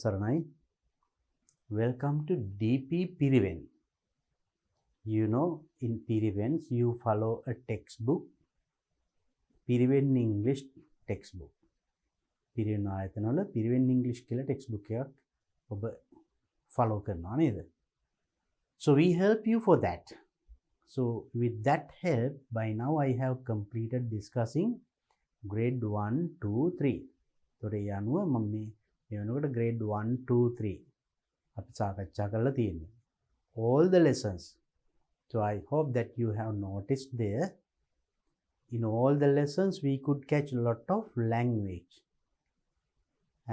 Saranai. Welcome to DP Piriven. You know, in Pirivens, you follow a textbook, Piriven English textbook. Piriven ආයතනවල Piriven English කියලා textbook එකක් ඔබ follow කරනවා නේද? So we help you for that. So with that help, by now I have completed discussing grade 1, 2, 3. So ඒ අනුව මම මේ වෙනකොට grade 1, 2, 3 අපි සාකච්ඡා කරලා තියෙනවා. All the lessons. So I hope that you have noticed there. In all the lessons, we could catch a lot of language.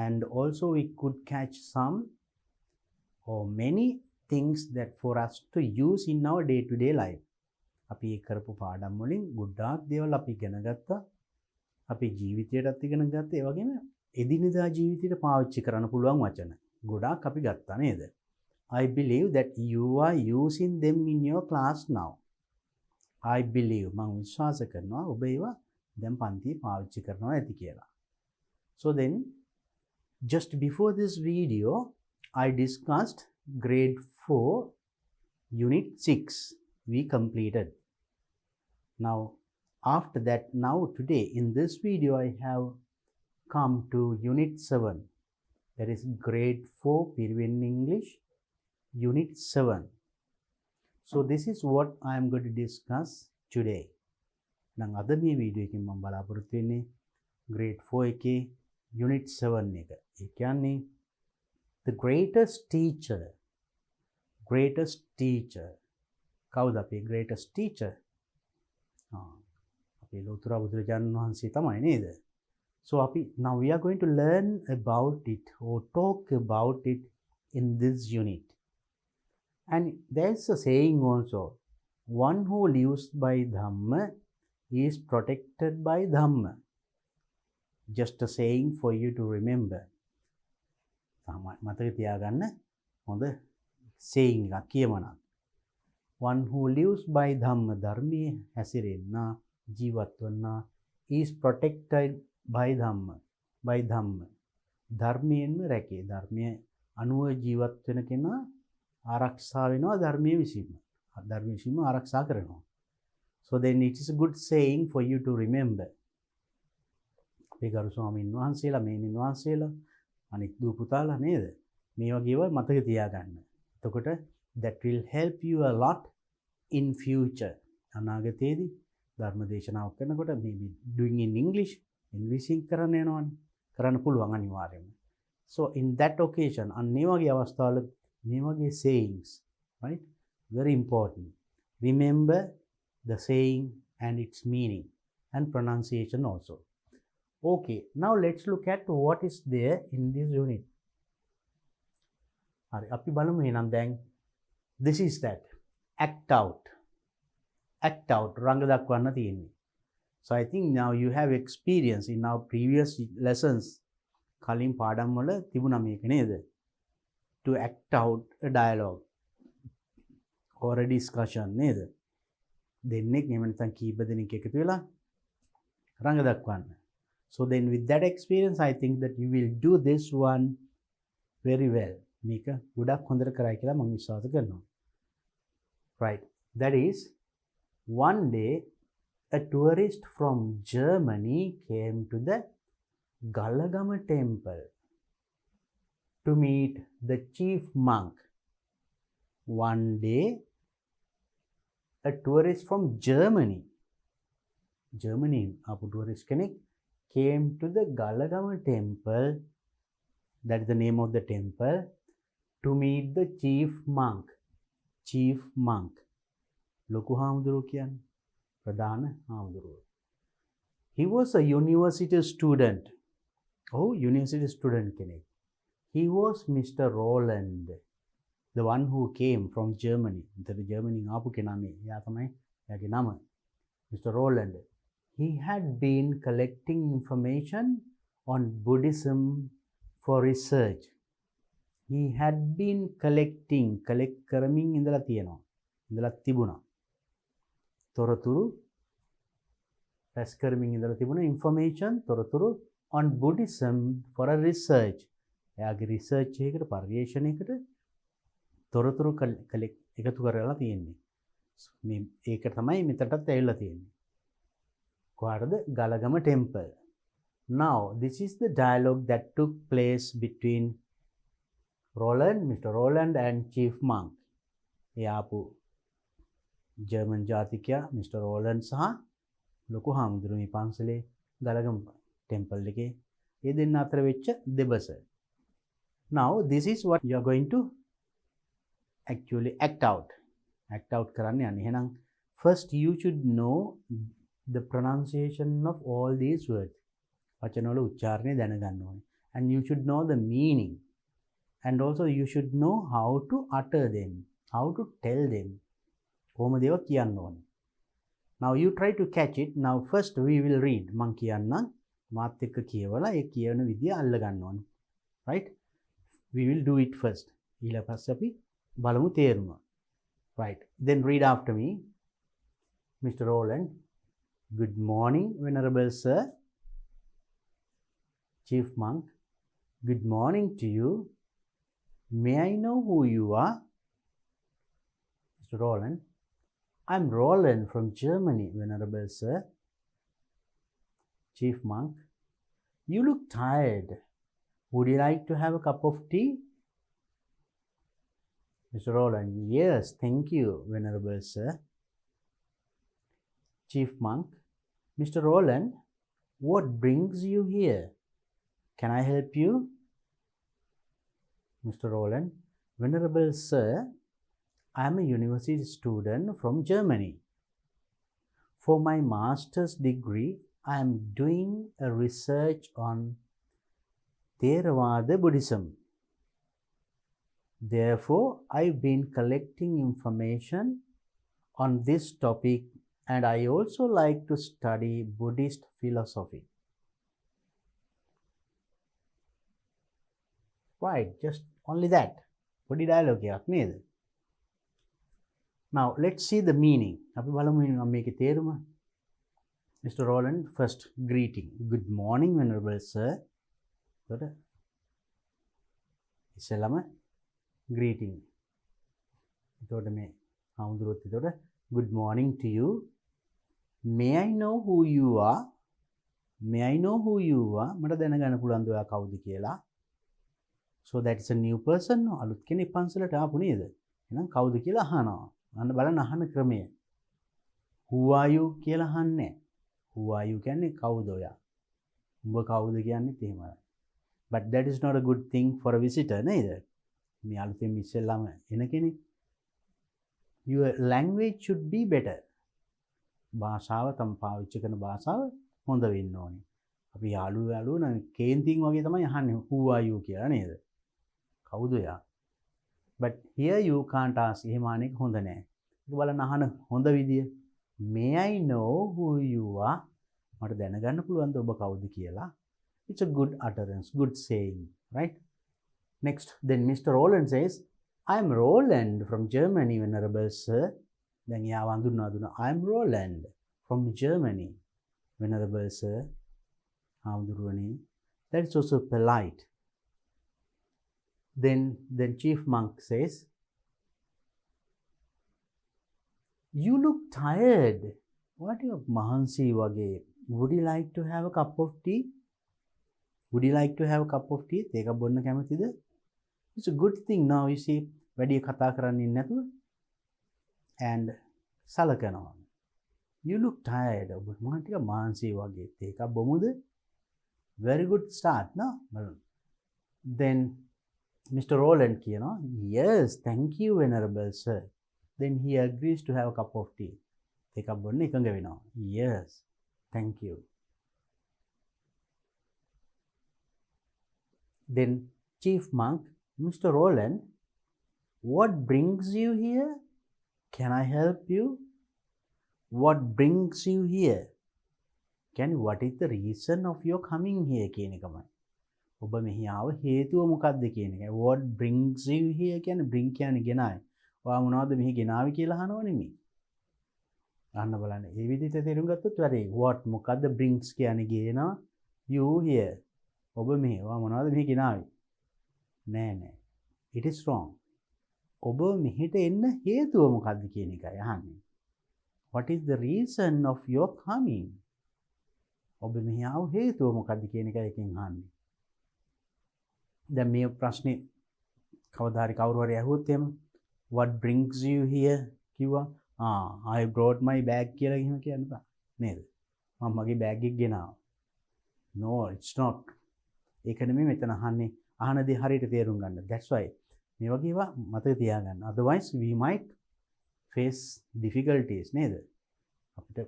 And also we could catch some or many things that for us to use in our day-to-day life. අපි ඒ කරපු පාඩම් වලින් ගොඩාක් දේවල් අපි ඉගෙන ගත්තා. අපි ජීවිතයටත් ඉගෙන ගත්තා. ඒ වගේම එදිනෙදා ජීවිතයට පාවිච්චි කරන්න පුළුවන් වචන ගොඩාක් අපි ගත්තා නේද? I believe that you are using them in your class now. I believe මම විශ්වාස කරනවා ඔබ ඒවා දැන් පන්තියේ පාවිච්චි කරනවා ඇති කියලා. So then just before this video I discussed grade 4 unit 6 we completed. Now after that, now today in this video I have come to unit 7, that is grade 4 Piriven English unit 7. So this is what I am going to discuss today. Nang අද මේ video එකෙන් මම බලාපොරොත්තු වෙන්නේ grade 4 එකේ unit 7 එක. ඒ කියන්නේ the greatest teacher. Greatest teacher. කවුද අපේ greatest teacher? අපේ ලෝතුරා බුදුරජාණන් වහන්සේ තමයි නේද? So now we are going to learn about it or talk about it in this unit. And there's a saying also, one who lives by Dhamma is protected by Dhamma. Just a saying for you to remember. මතක තියාගන්න හොඳ saying එකක් කියමනක්. One who lives by Dhamma, ධර්මයේ හැසිරෙන්නා ජීවත් වන්නා is protected by Dhamma. By Dhamma. ධර්මයෙන්ම රැකේ. ධර්මයේ අනුව ජීවත් වෙන කෙනා ආරක්ෂා වෙනවා ධර්මයේ විසින්ම. ධර්මයේ විසින්ම ආරක්ෂා කරනවා. So then it is a good saying for you to remember. අපේ ගරු ස්වාමීන් වහන්සේලා මේනින් වහන්සේලා අනිත් දූ පුතාලා නේද? මේ වගේ ඒවා මතක තියාගන්න. එතකොට that will help you a lot in future. අනාගතයේදී ධර්ම දේශනාවක් කරනකොට maybe doing in English කරන්න යනවනේ. කරන්න පුළුවන් අනිවාර්යයෙන්ම. So in that occasion අන්න ඒ වගේ අවස්ථාවල මේ වගේ sayings, right? Very important. Remember the saying and its meaning and pronunciation also. Okay, now let's look at what is there in this unit. හරි අපි බලමු එහෙනම් දැන් this is that act out රංග දක්වන්න තියෙන්නේ. So I think now you have experience in our previous lessons කලින් පාඩම් වල තිබුණා මේක නේද? To act out a dialogue or a discussion නේද? දෙන්නෙක් එහෙම නැත්නම් කීප දෙනෙක් එකතු වෙලා රංග දක්වන්න. So then with that experience I think that you will do this one very well. මේක ගොඩක් හොඳට කරයි කියලා මම විශ්වාස කරනවා. Right. That is, one day a tourist from Germany came to the Galagama temple to meet the chief monk. One day a tourist from Germany ආපු tourist කෙනෙක් came to the Galagama temple, that is the name of the temple, to meet the chief monk. Chief monk. ලොකු හාමුදුරුවෝ කියන්නේ ප්‍රධාන හාමුදුරුවෝ. He was a university student. University student කෙනෙක්. He was Mr. Roland, the one who came from Germany. The Germany ආපු කෙනා මේ. එයා තමයි එයාගේ නම. Mr. Roland. He had been collecting information on Buddhism for research. He had been collect කරමින් ඉඳලා තියෙනවා. ඉඳලා තිබුණා. තොරතුරු රැස් කරමින් ඉඳලා තිබුණා information තොරතුරු on Buddhism for a research. එයාගේ රිසර්ච් එකකට පර්යේෂණයකට තොරතුරු එකතු කරලා තියෙන්නේ. මේ ඒක තමයි මෙතනටත් ඇවිල්ලා තියෙන්නේ. කොහටද? ගලගම temple. Now this is the dialogue that took place between Mr. Roland and Chief Monk. එයාපු ජර්මන් ජාතිකයා මිස්ටර් රෝලන්ඩ් සහ ලොකු හාමුදුරුවෝ මේ පන්සලේ ගලගම ටෙම්පල් එකේ ඒ දෙන්න අතර වෙච්ච දෙබස. Now this is what you are going to actually act out කරන්න යන්නේ. එහෙනම් first you should know the pronunciation of all these words. වචන වල උච්චාරණය දැනගන්න ඕනේ. And you should know the meaning. And also you should know how to utter them, how to tell them. කොහොමද ඒවා කියන්න ඕනේ. Now you try to catch it. Now first we will read. මං කියන්නම් මාත් එක්ක කියවලා ඒ කියන විදිය අල්ල ගන්න ඕනේ. Right? We will do it first. ඊළ පස්සේ අපි බලමු තේරුම. Right. Then read after me. Mr. Roland. Good morning, Venerable Sir. Chief Monk. Good morning to you. May I know who you are? Mr. Roland. I'm Roland from Germany, Venerable Sir. Chief Monk. You look tired. Would you like to have a cup of tea? Mr. Roland. Yes, thank you, Venerable Sir. Chief Monk. Mr. Roland, what brings you here? Can I help you? Mr. Roland. Venerable Sir, I am a university student from Germany. For my master's degree, I am doing a research on Theravada Buddhism. Therefore, I've been collecting information on this topic, and I also like to study Buddhist philosophy. Right, just only that. Body dialogue එකක් නේද? Now let's see the meaning. අපි බලමු මේකේ තේරුම. Mr. Roland, first greeting. Good morning, Venerable Sir. එතකොට ඉස්සෙල්ලාම greeting. එතකොට මේ හාමුදුරුවෝත් එතකොට good morning to you. May I know who you are? May I know who you are? මට දැනගන්න පුළුවන්ද ඔයා කවුද කියලා? So that's a new person. අලුත් කෙනෙක් පන්සලට ආපු නේද? එහෙනම් කවුද කියලා අහනවා. අන්න බලන්න අහන ක්‍රමය. Who are you කියලා අහන්නේ. Who are you කියන්නේ කවුද ඔයා? උඹ කවුද කියන්නේත් එහෙමයි. But that is not a good thing for a visitor නේද? මේ අලුතෙන් ඉස්සෙල්ලාම එන කෙනෙක්. Your language should be better. භාෂාව තම පාවිච්චි කරන භාෂාව හොඳ වෙන්න ඕනේ. අපි යාළුවෝ නම් කේන්තින් වගේ තමයි අහන්නේ who are you කියලා නේද? කවුද ඔයා? But here you can't ask. එහෙම අනේක හොඳ නෑ. ඒක බලන්න අහන හොඳ විදිය. May I know who you are? මට දැනගන්න පුළුවන්ද ඔබ කවුද කියලා? It's a good utterance, good saying, right? Next, then Mr. Roland says, I'm Roland from Germany, Venerable Sir. Then යා වඳුනා දුනා. I'm Roland from Germany, Venerable Sir. හාමුදුරුවනේ. That is also polite. Then Chief Monk says, you look tired. What you mahansi wage? Would you like to have a cup of tea? Would you like to have a cup of tea? Teka bonna kamathida? It's a good thing now, you see. වැඩි කතා කරන්නේ නැතුව and සලකනවා. You look tired. ඔබ මොකක්ද ටික මානසික වගේ. තේක බොමුද? Very good start, no? Then Mr. Roland කියනවා, yes, thank you, Venerable Sir. Then he agrees to have a cup of tea. තේක බොන්න එකඟ වෙනවා. Yes, thank you. Then Chief Monk, Mr. Roland, what brings you here? Can I help you? What brings you here? What is the reason of your coming here? කියන එකමයි. ඔබ මෙහි ආව හේතුව මොකක්ද කියන එක. What brings you here කියන්නේ bring කියන්නේ ගෙනායි. ඔයා මොනවද මෙහි ගෙනාවි කියලා අහනව නෙමෙයි. අහන්න බලන්න. මේ විදිහට තේරුම් ගත්තොත් වැඩි. What මොකද්ද brings කියන්නේ ගේනවා. You here. ඔබ මෙහි. ඔයා මොනවද මෙහි ගෙනාවි? නෑ. It is wrong. ඔබ මෙහෙට එන්න හේතුව මොකක්ද කියන එකයි අහන්නේ. What is the reason of your coming? ඔබ මෙහි ආව හේතුව මොකක්ද කියන එකයි එකෙන් අහන්නේ. දැන් මේ ප්‍රශ්නේ කවදා හරි කවුරු හරි අහුවොත් එහෙම what brings you here කිව්වා I brought my bag කියලා එහෙම කියන්න බෑ නේද? මම මගේ බෑග් එක ගෙනාවා. No, it's not. ඒක නෙමෙයි මෙතන අහන්නේ. අහන දේ හරියට තේරුම් ගන්න. That's why මේ වගේ ඒවා මතක තියාගන්න. Otherwise we might face difficulties නේද? අපිට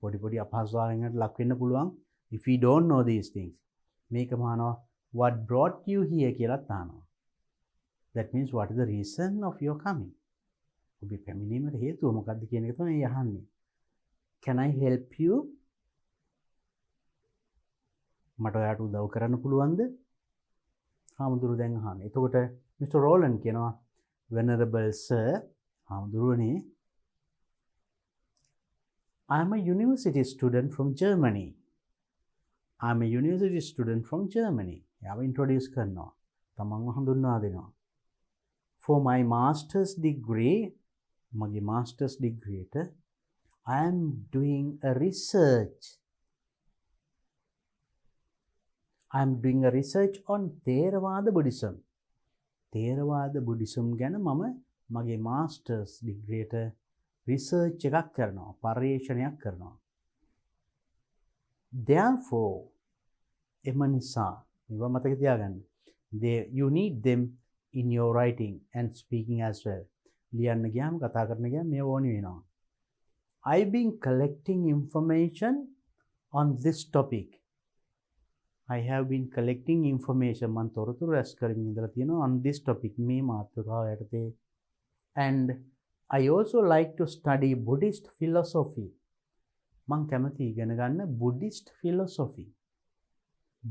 පොඩි අපහසුතාවයන්ට ලක් වෙන්න පුළුවන් if we don't know these things. මේක මහනවා what brought you here කියලා අහනවා. That means what is the reason of your coming? ඔබේ පැමිණීමේ හේතුව මොකක්ද කියන එක තමයි අහන්නේ. Can I help you? මට ඔයාට උදව් කරන්න පුළුවන්ද? හාමුදුරුවෝ දැන් අහන්නේ. එතකොට Mr. Roland කියනවා Venerable Sir, හාමුදුරුවනේ I am a university student from Germany. I am a university student from Germany. එයාව introduce කරනවා. තමන්ව හඳුන්වා දෙනවා. For my master's degree, මගේ master's degree එට I am doing a research. I am doing a research on Theravada Buddhism. Theravada Buddhism ගැන මම මගේ master's degree එට research එකක් කරනවා, පර්යේෂණයක් කරනවා. Therefore, එම නිසා මේවා මතක තියාගන්න. You need them in your writing and speaking as well. ලියන්න ගියාම කතා කරන්න ගියාම මේ ඕනි වෙනවා. I've been collecting information on this topic. I have been collecting information මම තොරතුරු රැස් කරමින් ඉඳලා තියෙනවා on this topic මේ මාතෘකාව යටතේ. And I also like to study Buddhist philosophy. මම කැමති ඉගෙන ගන්න Buddhist philosophy.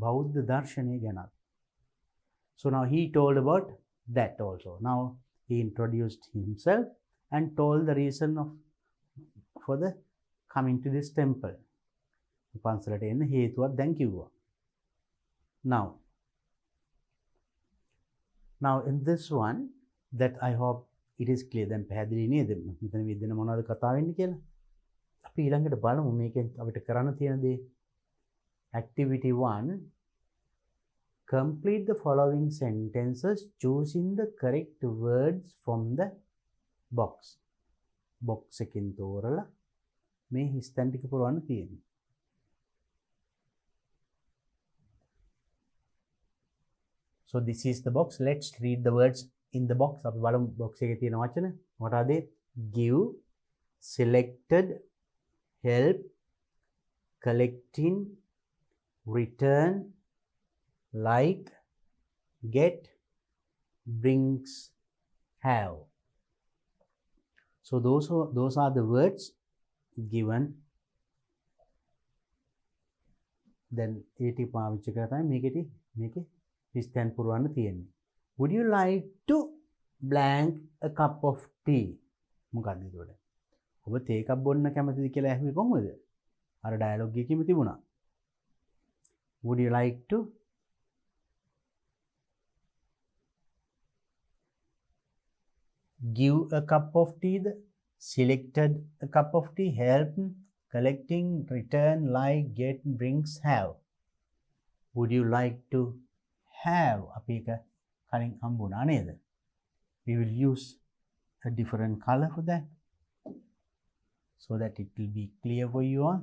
බෞද්ධ දර්ශනය ගැන. So now he told about that also. Now he introduced himself and told the reason for the coming to this temple. පන්සලට එන්න හේතුවක් දැන් කිව්වා. Now in this one that I hope it is clear. දැන් පැහැදිලි නේද? මෙතන විදින මොනවද කතා වෙන්නේ කියලා. අපි ඊළඟට බලමු මේකෙන් අපිට කරන්න තියෙන දේ. Activity 1. Complete the following sentences choosing the correct words from the box. Box එකෙන් තෝරලා මේ හිස්තැන් ටික පුරවන්න තියෙනවා. So this is the box. Let's read the words in the box. අපි බලමු box එකේ තියෙන වචන. What are they? Give, selected, help, collecting, return, like, get, brings, have. So those are the words given. Then ඒටි පාවිච්චි කරලා තමයි මේකේ හිස්තැන් පුරවන්න තියෙන්නේ. Would you like to blank a cup of tea? මොකක්ද ඒකට? ඔබ තේ එකක් බොන්න කැමතිද කියලා ඇහුවේ කොහොමද? අර ඩයලොග් එකේම තිබුණා. Would you like to give a cup of tea? Selected a cup of tea, help, collecting, return, like, get, brings, have. Would you like to have? අපි එක කලින් හම්බුණා නේද? We will use a different color for that so that it will be clear for you all.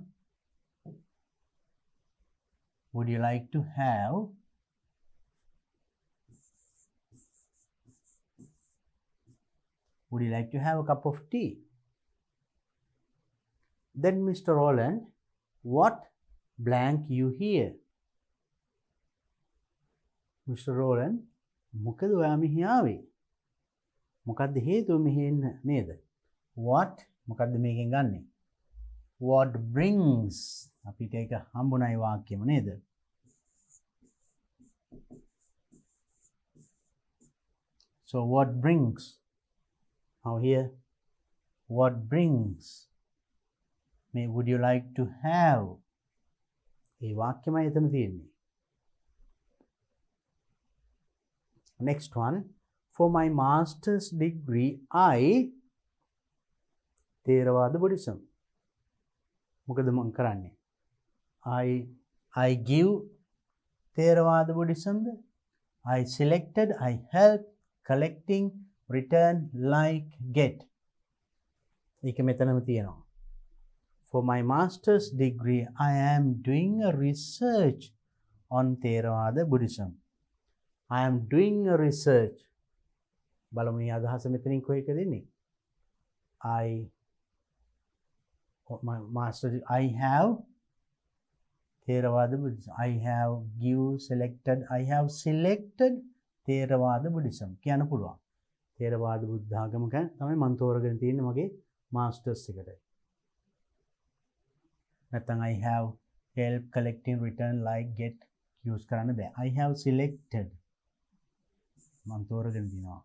Would you like to have? Would you like to have a cup of tea? Then Mr. Roland, what blank you here? Mr. Roland, මොකද ඔයා මෙහි ආවේ? මොකද්ද හේතුව මෙහි එන්න නේද? What මොකද්ද මේකෙන් ගන්නෙ? What brings? අපිට ඒක හම්බුණා ඒ වාක්‍යෙම නේද? So what brings? Now here, what brings? Would you like to have? ඒ වාක්‍යමයි එතන තියෙන්නේ. Next one, for my master's degree I Theravada Buddhism. මොකද මම කරන්නේ? I give Theravada Buddhism. I selected, I help, collecting, return, like, get. ඒක මෙතනම තියෙනවා. For my master's degree, I am doing a research on Theravada Buddhism. I am doing a research. බලමු මේ අදහස මෙතනින් කොහේක දෙන්නේ? My master, I have Theravada Buddhism. I have selected Theravada Buddhism. කියන්න පුළුවන්. Theravada බුද්ධාගම තමයි මම තෝරගෙන තියෙන්නේ මගේ මාස්ටර්ස් එකට. නැත්නම් I have help, collecting, return, like, get use කරන්න බෑ. I have selected. මම තෝරගෙන දිනවා.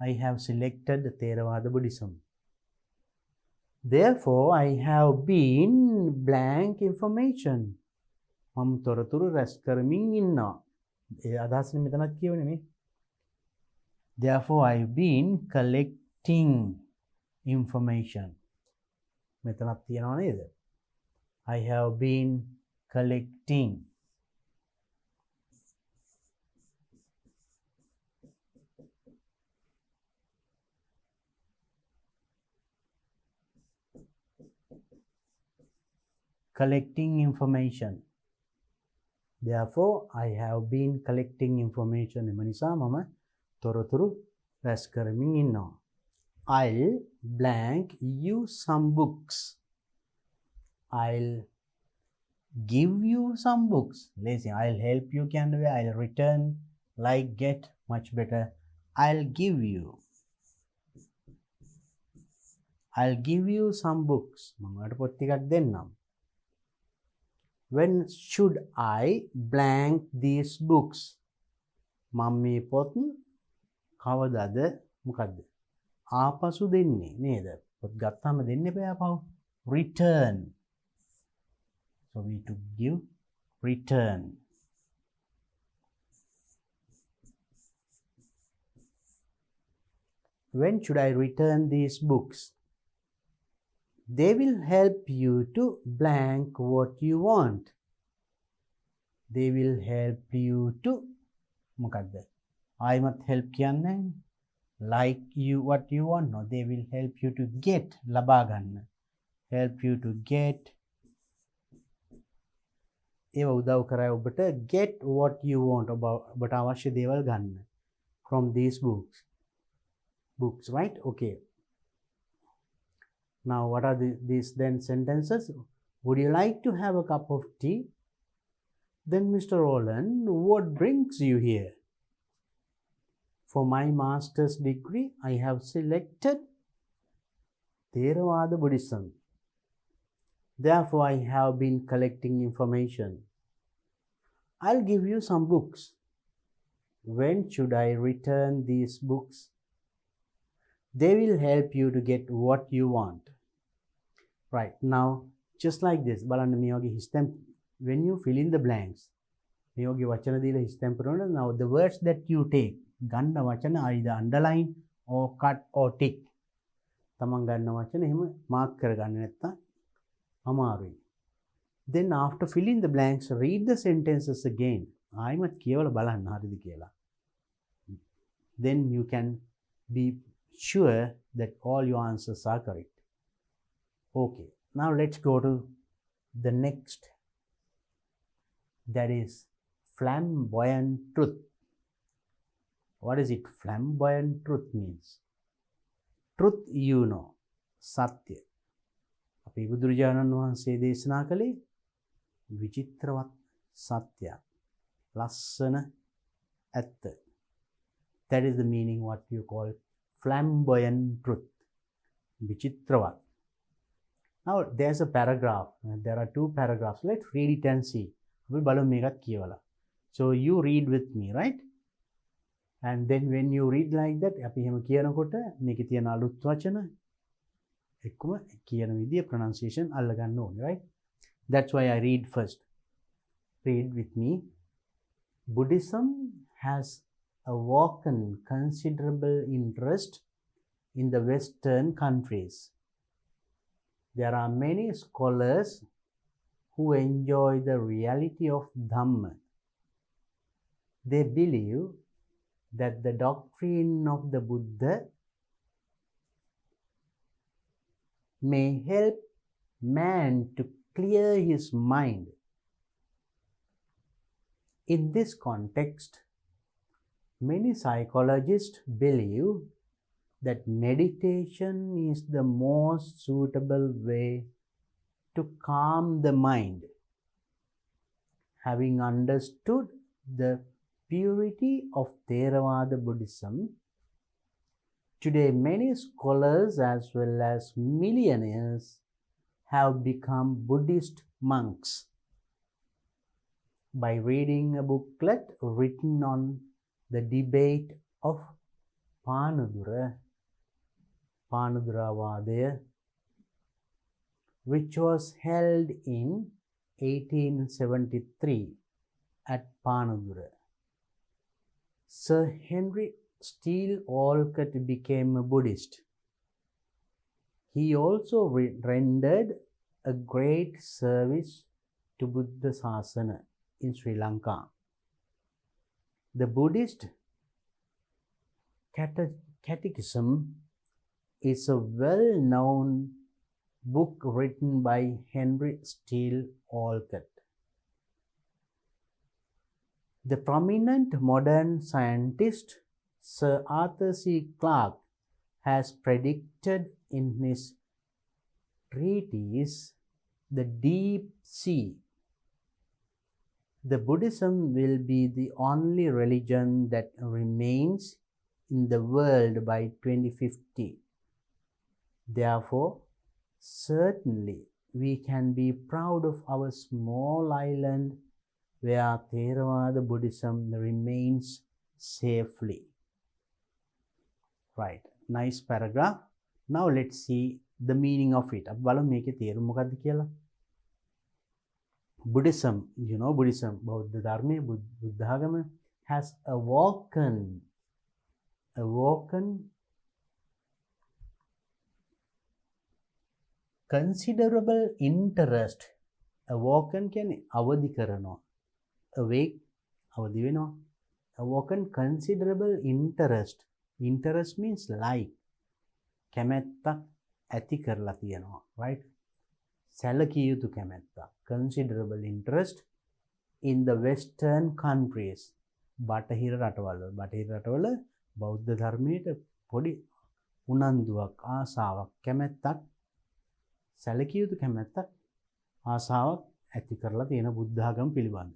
I have selected Theravada Buddhism. Therefore, I have been blank information. මම තොරතුරු රැස් කරමින් ඉන්නවා. ඒ අදහසනේ මෙතනත් කියවනේ මේ. Therefore, I've been collecting information. මෙතනත් තියනවා නේද? I have been collecting. Collecting information. Therefore, I have been collecting information. එම නිසා මම තොරතුරු රැස් කරමින් ඉන්නවා. I'll blank you some books. I'll give you some books. Let's say I'll help you can be. I'll return, like, get, much better. I'll give you. I'll give you some books. මම ඔයාලට පොත් ටිකක් දෙන්නම්. When should I blank these books? මම මේ පොත් කවදාද මොකද්ද? ආපසු දෙන්නේ නේද? පොත් ගත්තාම දෙන්න එපා ආපහු. Return. So we to give return. When should I return these books? They will help you to blank what you want. They will help you to මොකද්ද? ආයිමත් help කියන්නේ like you what you want. No, they will help you to get ලබා ගන්න. Help you to get ඒව උදව් කරයි ඔබට get what you want ඔබට අවශ්‍ය දේවල් ගන්න from these books, right? Okay. Now, what are these then sentences? Would you like to have a cup of tea? Then, Mr. Roland, what brings you here? For my master's degree, I have selected Theravada Buddhism. Therefore, I have been collecting information. I'll give you some books. When should I return these books? They will help you to get what you want. Right, now, just like this, බලන්න මේ වගේ stamp, when you fill in the blanks, මේ වගේ වචන දීලා stamp කරනවා. Now, the words that you take, ගන්න වචන either underline or cut or tick. තමන් ගන්න වචන එහෙම mark කරගන්න නැත්තම් අමාරුයි. Then after filling the blanks, read the sentences again. ආයිමත් කියවලා බලන්න හරිද කියලා. Then you can be sure that all your answers are correct. Okay, now let's go to the next. That is flamboyant truth. What is it? Flamboyant truth means truth, you know, සත්‍ය. අපි බුදුරජාණන් වහන්සේ දේශනා කළේ විචිත්‍රවත් සත්‍ය. ලස්සන ඇත්ත. That is the meaning what you call flamboyant truth. Vichitravat. Now there's a paragraph. There are two paragraphs. Let's read it and see. So you read with me, right? And then when you read like that, අපි එහෙම කියනකොට මේකේ තියෙන අලුත් වචන එක්කම කියන විදිය pronunciation අල්ල ගන්න ඕනේ, right? That's why I read first. Read with me. Buddhism has awoken considerable interest in the Western countries. There are many scholars who enjoy the reality of Dhamma. They believe that the doctrine of the Buddha may help man to clear his mind. In this context, many psychologists believe that meditation is the most suitable way to calm the mind. Having understood the purity of Theravada Buddhism, today many scholars as well as millionaires have become Buddhist monks. By reading a booklet written on the debate of Panuduravadaya, which was held in 1873 at Panudura, Sir Henry Steele Olcott became a Buddhist. He also rendered a great service to Buddha Sasana in Sri Lanka. The Buddhist Catechism is a well-known book written by Henry Steele Olcott. The prominent modern scientist Sir Arthur C. Clarke has predicted in his treatise The Deep Sea, the Buddhism will be the only religion that remains in the world by 2050. Therefore, certainly we can be proud of our small island where Theravada Buddhism remains safely. Right, nice paragraph. Now let's see the meaning of it. බලමු මේකේ තේරුම මොකක්ද කියලා. Buddhism, Buddhism, බෞද්ධ ධර්මයේ බුද්ධ ආගම has awoken considerable interest. Awoken කියන්නේ අවදි කරනවා. Awake, අවදි වෙනවා. Awoken considerable interest. Interest means like. කැමැත්තක් ඇති කරලා තියෙනවා. Right? සැලකිය යුතු කැමැත්තක්. Considerable interest in the Western countries. බටහිර රටවල බෞද්ධ ධර්මයට පොඩි උනන්දුවක්, ආසාවක්, කැමැත්තක්, සැලකිය යුතු කැමැත්තක්, ආසාවක් ඇති කරලා තියෙන බුද්ධ ආගම පිළිබඳ.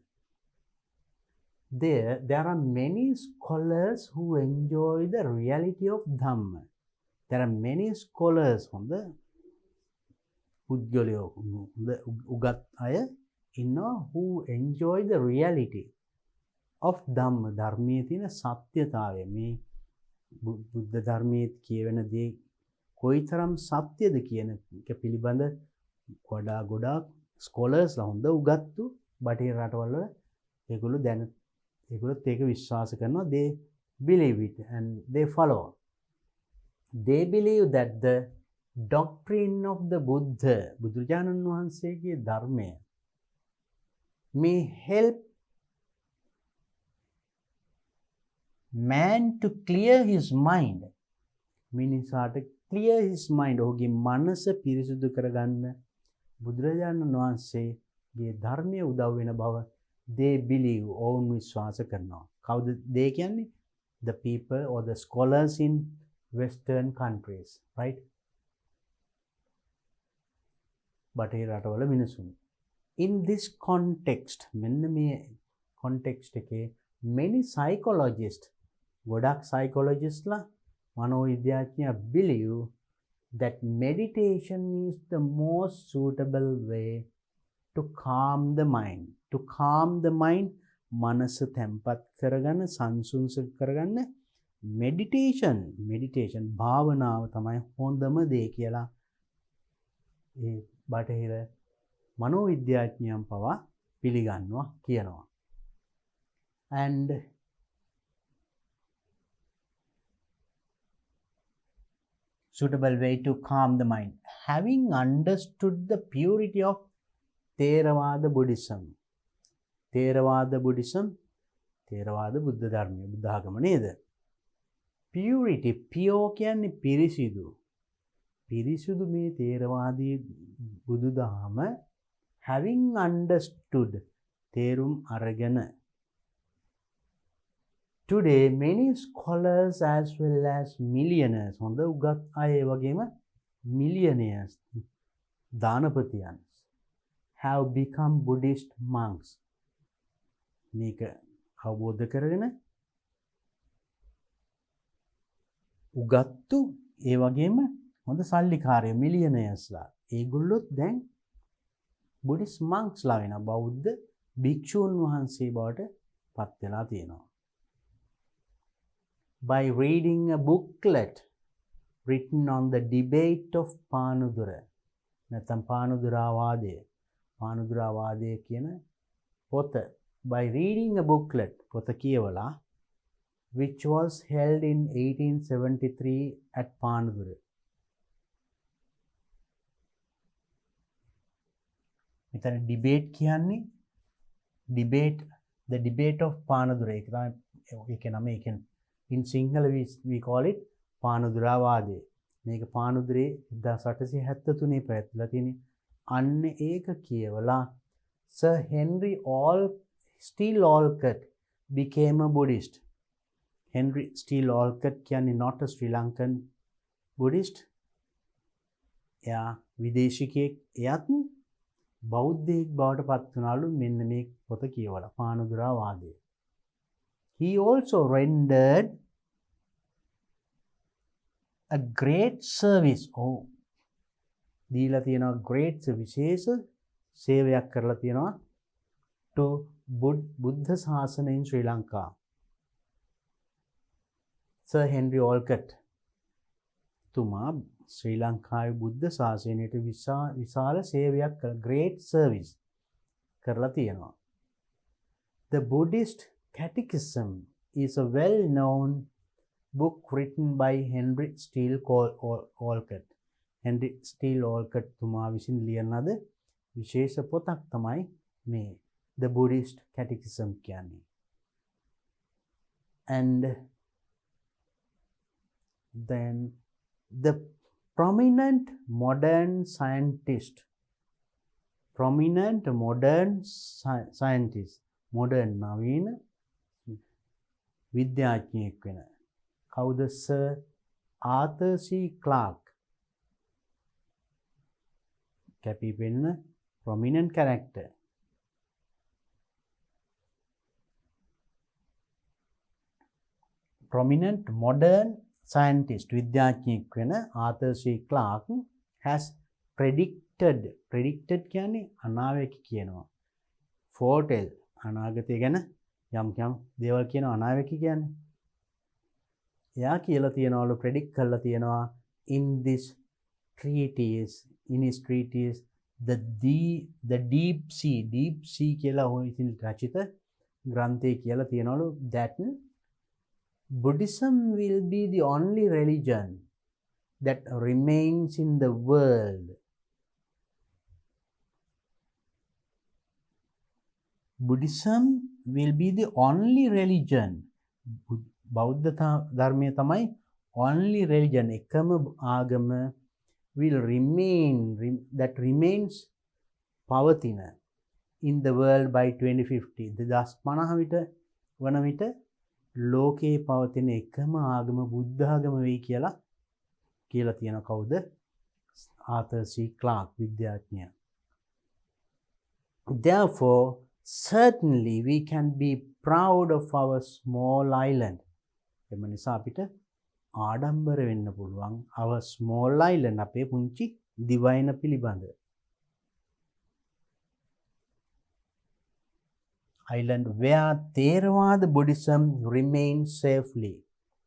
There are many scholars who enjoy the reality of Dhamma. There are many scholars හොඳ පුද්ගලයෝ උගත් අය ඉන්නවා who enjoy the reality of Dhamma. ධර්මයේ තියෙන සත්‍යතාවය, මේ බුද්ධ ධර්මයේ කියවෙන දේ කොයිතරම් සත්‍යද කියන එක පිළිබඳ ගොඩාක් ස්කෝලර්ස්ලා හොඳ උගත්තු බටහිර රටවල ඒගොල්ලොත් ඒක විශ්වාස කරනවා. They believe it and they follow. They believe that the doctrine of the Buddha, බුදුරජාණන් වහන්සේගේ ධර්මය, may help man to clear his mind. මිනිසාට clear his mind, ඔහුගේ මනස පිරිසුදු කරගන්න බුදුරජාණන් වහන්සේගේ ධර්මය උදව් වෙන බව they believe, ඔවුන් විශ්වාස කරනවා. කවුද they කියන්නේ? The people or the scholars in Western countries, right? බටහිර රටවල මිනිසුන්. In this context, මෙන්න මේ context එකේ many psychologists, ගොඩක් psychologistලා, මනෝවිද්‍යාඥයෝ believe that meditation is the most suitable way to calm the mind. To calm the mind, මනස තැම්පත් කරගන්න, සංසුන්ස කරගන්න meditation භාවනාව තමයි හොඳම දේ කියලා ඒ බටහිර මනෝවිද්‍යාඥයන් පවා පිළිගන්නවා කියනවා. and suitable way to calm the mind. Having understood the purity of Theravada Buddhism, Theravada Buddhism, Theravada Buddha Dharma, Buddha Agama neda. Purity, pure කියන්නේ පිරිසිදු. පිරිසිදු මේ තේරවාදී බුදු දහම having understood තේරුම් අරගෙන. Today many scholars as well as millionaires, හොඳ උගත් අය වගේම millionaires, දානපතියන් have become Buddhist monks. මේක අවබෝධ කරගෙන උගත්තු ඒ වගේම හොඳ සල්ලිකාරය මිලියනර්ස්ලා ඒගොල්ලොත් දැන් බුද්දිස්ට් මන්ක්ස්ලා වෙනවා. බෞද්ධ භික්ෂූන් වහන්සේ බවට පත් වෙලා තියෙනවා. By reading a booklet written on the debate of පානුදුර, නැත්නම් පානුදුරාවාදය, පානුදුරාවාදය කියන පොත, by reading a booklet, පොත කියවලා, which was held in 1873 at Panudura. මෙතන debate කියන්නේ the debate of Panudura. ඒක තමයි ඒකේ නම. ඒකෙන් in Sinhala we call it පානුදුරාවාදය. මේක පානුදුරේ 1873 පැවැත්ලා තියෙන්නේ. අන්න ඒක කියවලා Sir Henry Steele Olcott became a Buddhist. Henry Steele Olcott කියන්නේ not a Sri Lankan Buddhist. එයා විදේශිකයෙක්. එයත් බෞද්ධයෙක් බවට පත් වුණාලු මෙන්න මේ පොත කියවලා පානුදුරාවාදය. He also rendered a great service. දීලා තියෙනවා great විශේෂ සේවයක් කරලා තියෙනවා to බුද්ධ ශාසනය in Sri Lanka. Sir Henry Olcott තුමා ශ්‍රී ලංකාවේ බුද්ධ ශාසනයට විශාල සේවයක් කළ great service කරලා තියෙනවා. The Buddhist Catechism is a well-known book written by Henry Steele Olcott. Henry Steele Olcott තුමා විසින් ලියන ලද විශේෂ පොතක් තමයි මේ The Buddhist Catechism කියන්නේ. And then the prominent modern නවීන විද්‍යාඥයෙක් වෙන කවුද? Sir Arthur C. Clarke. කැපී පෙනෙන prominent character. Prominent modern scientist, විද්‍යාඥයෙක් වෙන Arthur C. Clarke has predicted කියන්නේ අනාවැකි කියනවා. foretell අනාගතය ගැන යම් දේවල් කියනවා අනාවැකි කියන්නේ. එයා කියලා තියනවලු predict කරලා තියනවා in his treatise the deep sea කියලා ඔහු ඉතින් රචිත ග්‍රන්ථයේ කියලා තියනවලු that Buddhism will be the only religion that remains in the world. Buddhism will be the only religion. බෞද්ධ ධර්මය තමයි only religion, එකම ආගම will that remains පවතින in the world by 2050. 2050 වන විට ලෝකයේ පවතින එකම ආගම බුද්ධ ආගම වෙයි කියලා තියෙන කවුද? Arthur C. Clarke විද්‍යාඥයා. Therefore, certainly we can be proud of our small island. එම නිසා අපිට ආඩම්බර වෙන්න පුළුවන් our small island, අපේ පුංචි දිවයින පිළිබඳ. Island where Theravada Buddhism remains safely.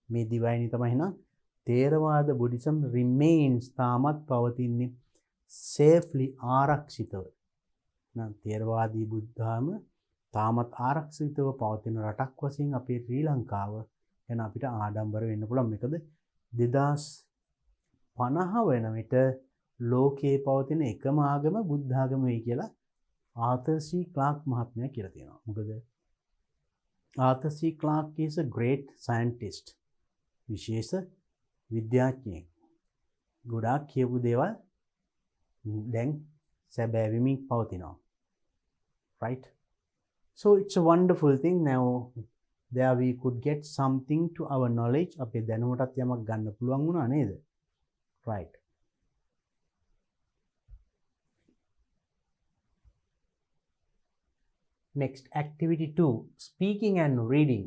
මේ දිවයිනේ තමයි නම් Theravada Buddhism remains තාමත් පවතින්නේ safely ආරක්ෂිතව. නම් තේරවාදී බුද්ධාම තාමත් ආරක්ෂිතව පවතින රටක් වශයෙන් අපේ ශ්‍රී ලංකාව ගැන අපිට ආඩම්බර වෙන්න පුළුවන්. මොකද 2050 වෙන විට ලෝකයේ පවතින එකම ආගම බුද්ධ ආගම වෙයි කියලා ආතර් සී ක්ලාක් මහත්මයා කියලා තියෙනවා. මොකද Arthur C Clarke is a great scientist. විශේෂ විද්‍යාඥයෙක්. ගොඩාක් කියපු දේවල් දැන් සැබෑවෙමින් පවතිනවා. Right? So it's a wonderful thing. Now there we could get something to our knowledge. අපේ දැනුමටත් යමක් ගන්න පුළුවන් වුණා නේද? Right. Next, activity 2, speaking and reading.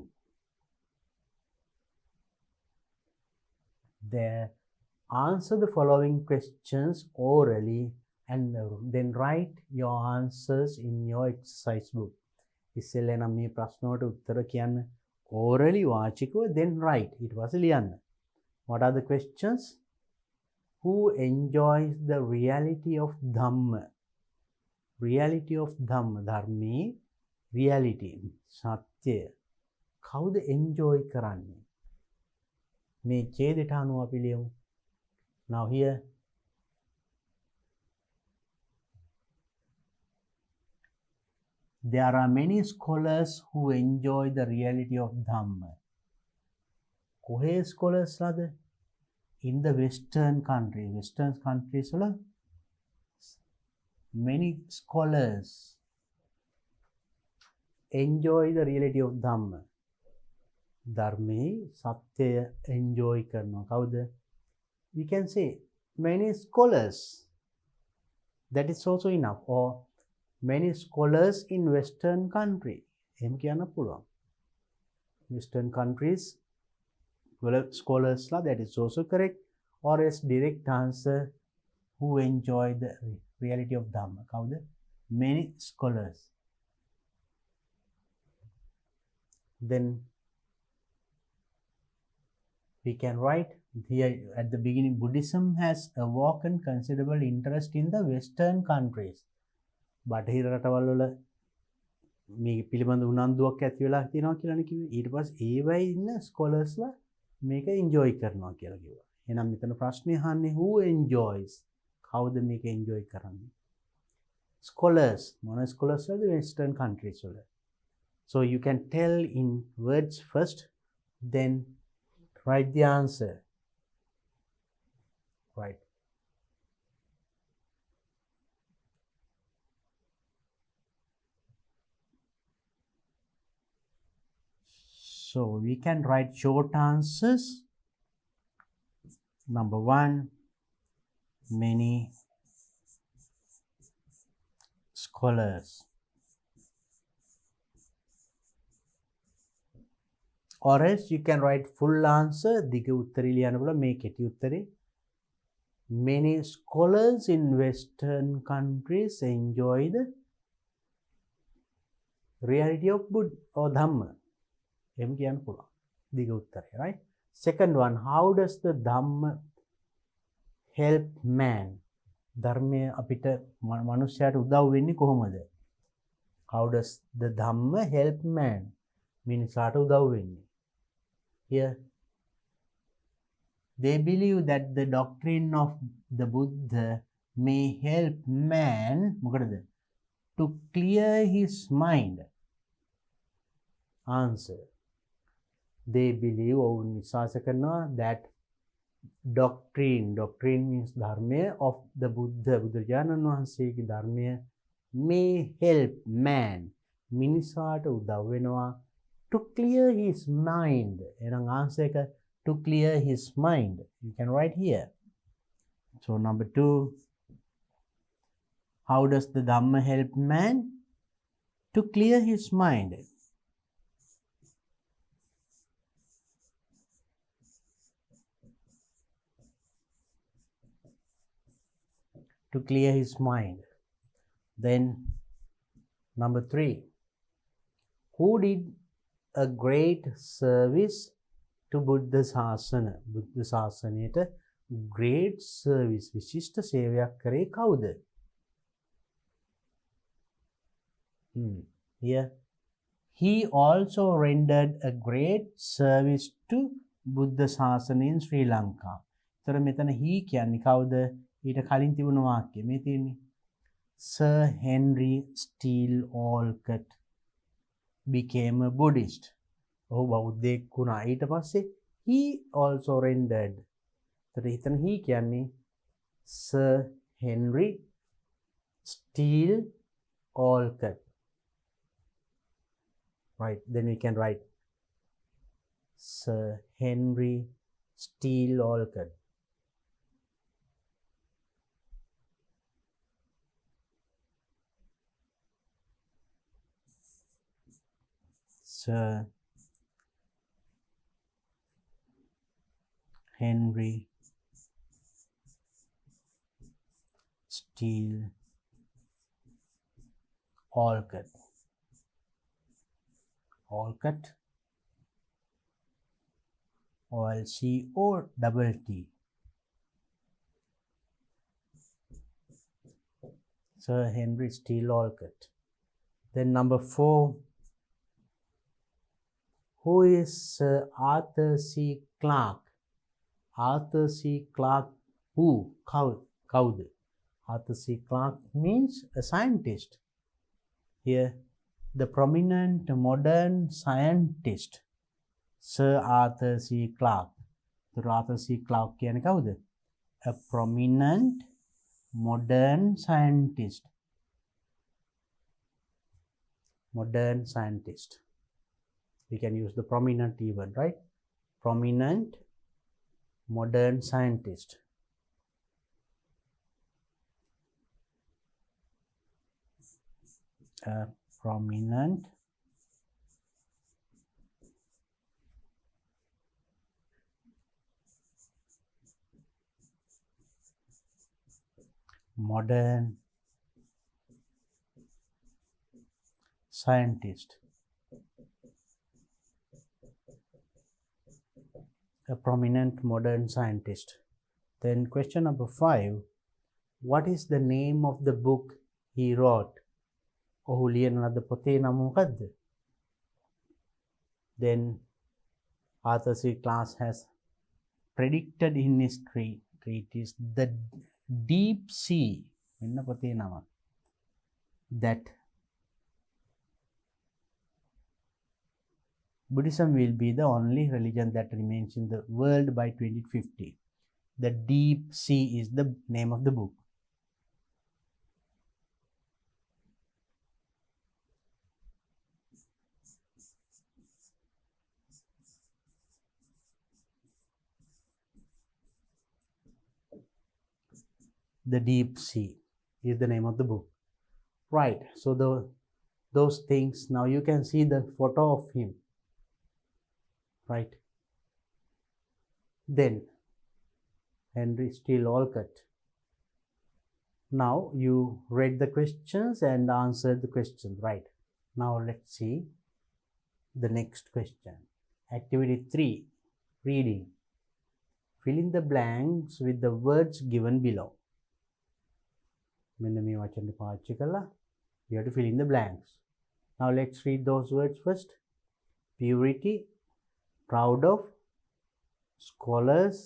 There, answer the following questions orally and then write your answers in your exercise book. ඉස්සෙල්ලා නම් මේ ප්‍රශ්න වලට උත්තර කියන්න orally වාචිකව then write. ඊට පස්සේ ලියන්න. What are the questions? Who enjoys the reality of Dhamma? Reality of Dhamma. ධර්මයේ reality. සත්‍ය. කවුද enjoy කරන්නේ? මේ ඡේදයට අනුව අපි ලියමු. Now here there are many scholars who enjoy the reality of Dhamma. කොහේ scholars ලාද? In the Western countries. Western countries වල many scholars enjoy the reality of Dhamma. ධර්මයේ සත්‍යය enjoy කරනවා. කවුද? We can say many scholars. That is also enough. Or many scholars in Western country. එහෙම කියන්න පුළුවන්. Western countries scholars la, that is also correct. Or as direct answer, who enjoy the reality of Dhamma. කවුද? Many scholars. Then we can write here at the beginning, Buddhism has awoken considerable interest in the Western countries. බටහිර රටවල් වල මේ පිළිබඳ උනන්දුවක් ඇති වෙලා තියෙනවා කියලානේ කිව්වේ. ඊට පස්සේ ඒවයි ඉන්න ස්කෝලර්ස්ලා මේක එන්ජොයි කරනවා කියලා කිව්වා. එහෙනම් මෙතන ප්‍රශ්නේ අහන්නේ who enjoys? කවුද මේක එන්ජොයි කරන්නේ? Scholars. මොන scholars වලද? Western countries වල. So you can tell in words first, then write the answer. Right. So we can write short answers. Number 1, many scholars. Or else you can write full answer. දිග උත්තරේ ලියන්න බලන්න. මේ කෙටි උත්තරේ many scholars in Western countries enjoy the reality of Buddha or Dhamma. එහෙම කියන්න පුළුවන්. දිග උත්තරේ, right? Second one, how does the Dhamma help man? ධර්මය අපිට මනුෂ්‍යයාට උදව් වෙන්නේ කොහොමද? How does the Dhamma help man? මිනිසාට උදව් වෙන්නේ. Here, they believe that the doctrine of the Buddha may help man මොකටද? To clear his mind. Answer. They believe or විශ්වාස කරනවා that doctrine means ධර්මය of the Buddha බුදුරජාණන් වහන්සේගේ ධර්මය may help man මිනිසාට උදව් වෙනවා to clear his mind. එහෙනම් answer එක to clear his mind. You can write here. So number 2, how does the Dhamma help man? To clear his mind. To clear his mind. Then number 3, who did a great service to Buddha Sasana? Buddha Sasanයට great service විශිෂ්ට සේවයක් කරේ කවුද? Here he also rendered a great service to බුද්ධ ශාසනය in Sri Lanka. තර මෙතන he කියන්නේ කවුද? ඊට කලින් තිබුණ වාක්‍යය මේ තියෙන්නේ. Sir Henry Steele Olcott became a Buddhist. ඔහු බෞද්ධයෙක් වුණා. ඊට පස්සේ he also rendered. තර හිතන he කියන්නේ Sir Henry Steele Olcott. Right, then we can write Sir Henry Steele Olcott. Sir Henry Steele Olcott. Olcott, O-L-C-O-T-T. Sir Henry Steele Olcott. Then number 4, who is Sir Arthur C. Clarke? Arthur C. Clarke, who? Kaud. Arthur C. Clarke means a scientist. Here, the prominent modern scientist, Sir Arthur C. Clarke. Sir Arthur C. Clarke කියන්නේ කවුද? A prominent modern scientist. Modern scientist. We can use the prominent even, right? Prominent modern scientist. A prominent modern scientist. A prominent modern scientist. Then question number 5, what is the name of the book he wrote? ඔහු ලියන ලද පොතේ නම මොකද්ද? Then Arthur C. Clarke has predicted in his treatise The Deep Sea, මෙන්න පොතේ නම, that Buddhism will be the only religion that remains in the world by 2050. The Deep Sea is the name of the book. The Deep Sea is the name of the book. Right, so those things, now you can see the photo of him. Right. Then Henry Steele Olcott. Now you read the questions and answered the questions, right? Now let's see the next question. Activity 3, reading. Fill in the blanks with the words given below. මෙන්න මේ වචන පාවිච්චි කරලා you have to fill in the blanks. Now let's read those words first. Purity, proud of, scholars,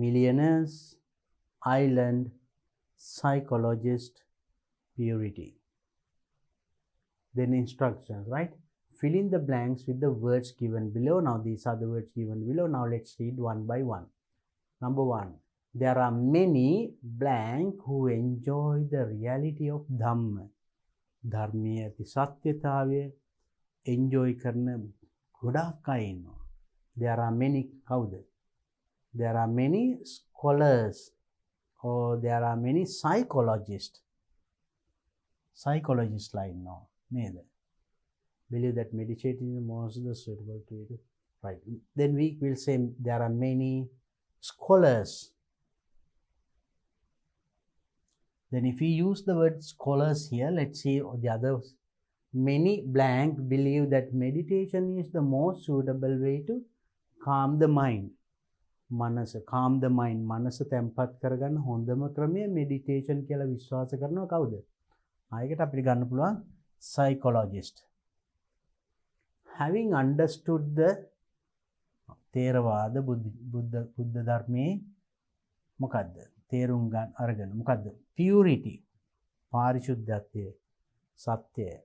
millionaires, island, psychologist, purity. Then instructions, right? Fill in the blanks with the words given below. Now these are the words given below. Now let's read one by one. Number 1. There are many blank who enjoy the reality of Dhamma. ධර්මයේ ඇති සත්‍යතාවය enjoy කරන ගොඩාක් අය ඉන්නවා. There are many කවුද? There are many scholars or there are many psychologists. Psychologists ලා ඉන්නවා නේද? Believe that meditating is most the suitable to it. Right. Then we will say there are many scholars. Then if we use the word scholars here, let's see the others. Many blank believe that meditation is the most suitable way to calm the mind. මනස calm the mind. මනස තැම්පත් කරගන්න හොඳම ක්‍රමය meditation කියලා විශ්වාස කරනවා කවුද? ආයකට අපිට ගන්න පුළුවන් psychologist. having understood the තේරවාද බුද්ධ ධර්මයේ මොකද්ද? තේරුම් ගන්න අරගෙන මොකද්ද? purity පාරිශුද්ධත්වය සත්‍යය.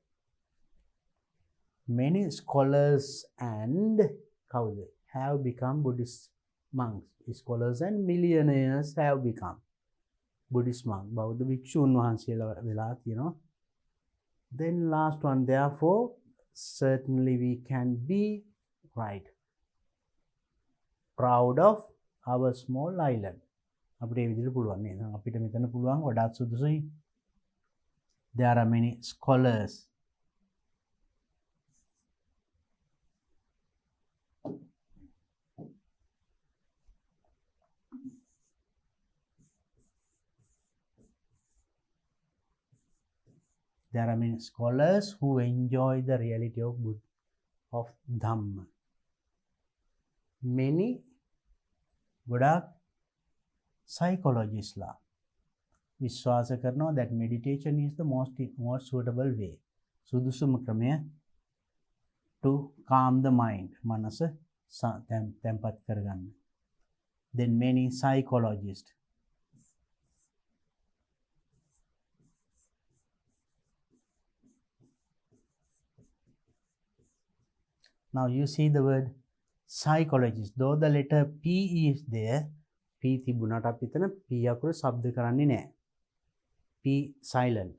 Many scholars and කවුද? have become Buddhist monks. Scholars and millionaires have become Buddhist monks. බෞද්ධ භික්ෂුන් වහන්සේලා වෙලා තියෙනවා. Then last one, therefore certainly we can be right proud of our small island. අපිට ඒ විදිහට පුළුවන් නේද? අපිට මෙතන පුළුවන් වඩාත් සුදුසුයි. There are many scholars who enjoy the reality of Dhamma. Many ගොඩාක් psychologists ලා විශ්වාස කරනවා that meditation is the most suitable way. සුදුසුම ක්‍රමය to calm the mind. මනස තැම්පත් කරගන්න. Then many psychologists now you see the word psychologist. Though the letter P is there, P තිබුණාට අපි එතන P අකුර ශබ්ද කරන්නේ නැහැ. P silent.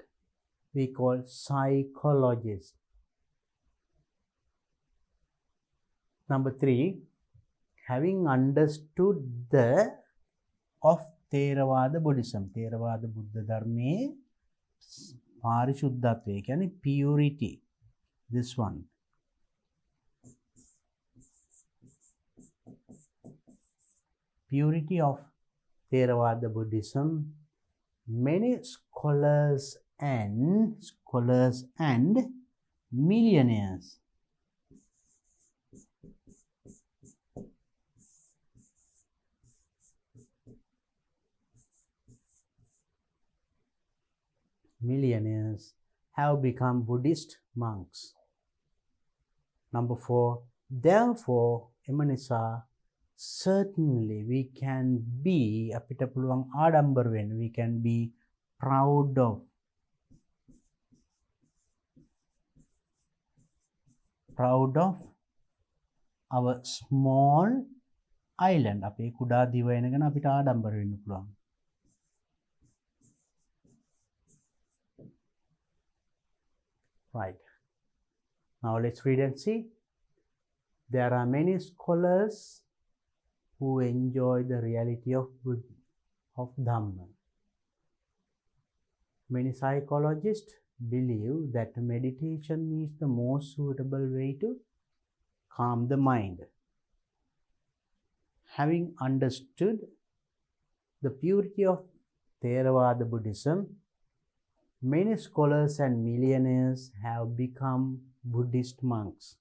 We call psychologist. Number 3, having understood the of Theravada Buddhism. Theravada බුද්ධ ධර්මයේ පාරිශුද්ධත්වය කියන්නේ purity. This one. Purity of Theravada Buddhism. Many scholars and millionaires have become Buddhist monks. Number 4, therefore emanisa certainly we can be අපිට පුළුවන් ආඩම්බර වෙන්න. We can be proud of our small island. අපේ කුඩා දිවයින ගැන අපිට ආඩම්බර වෙන්න පුළුවන්. Right. Now let's read and see. There are many scholars who enjoy the reality of Dhamma. Many psychologists believe that meditation is the most suitable way to calm the mind. Having understood the purity of Theravada Buddhism, many scholars and millionaires have become Buddhist monks.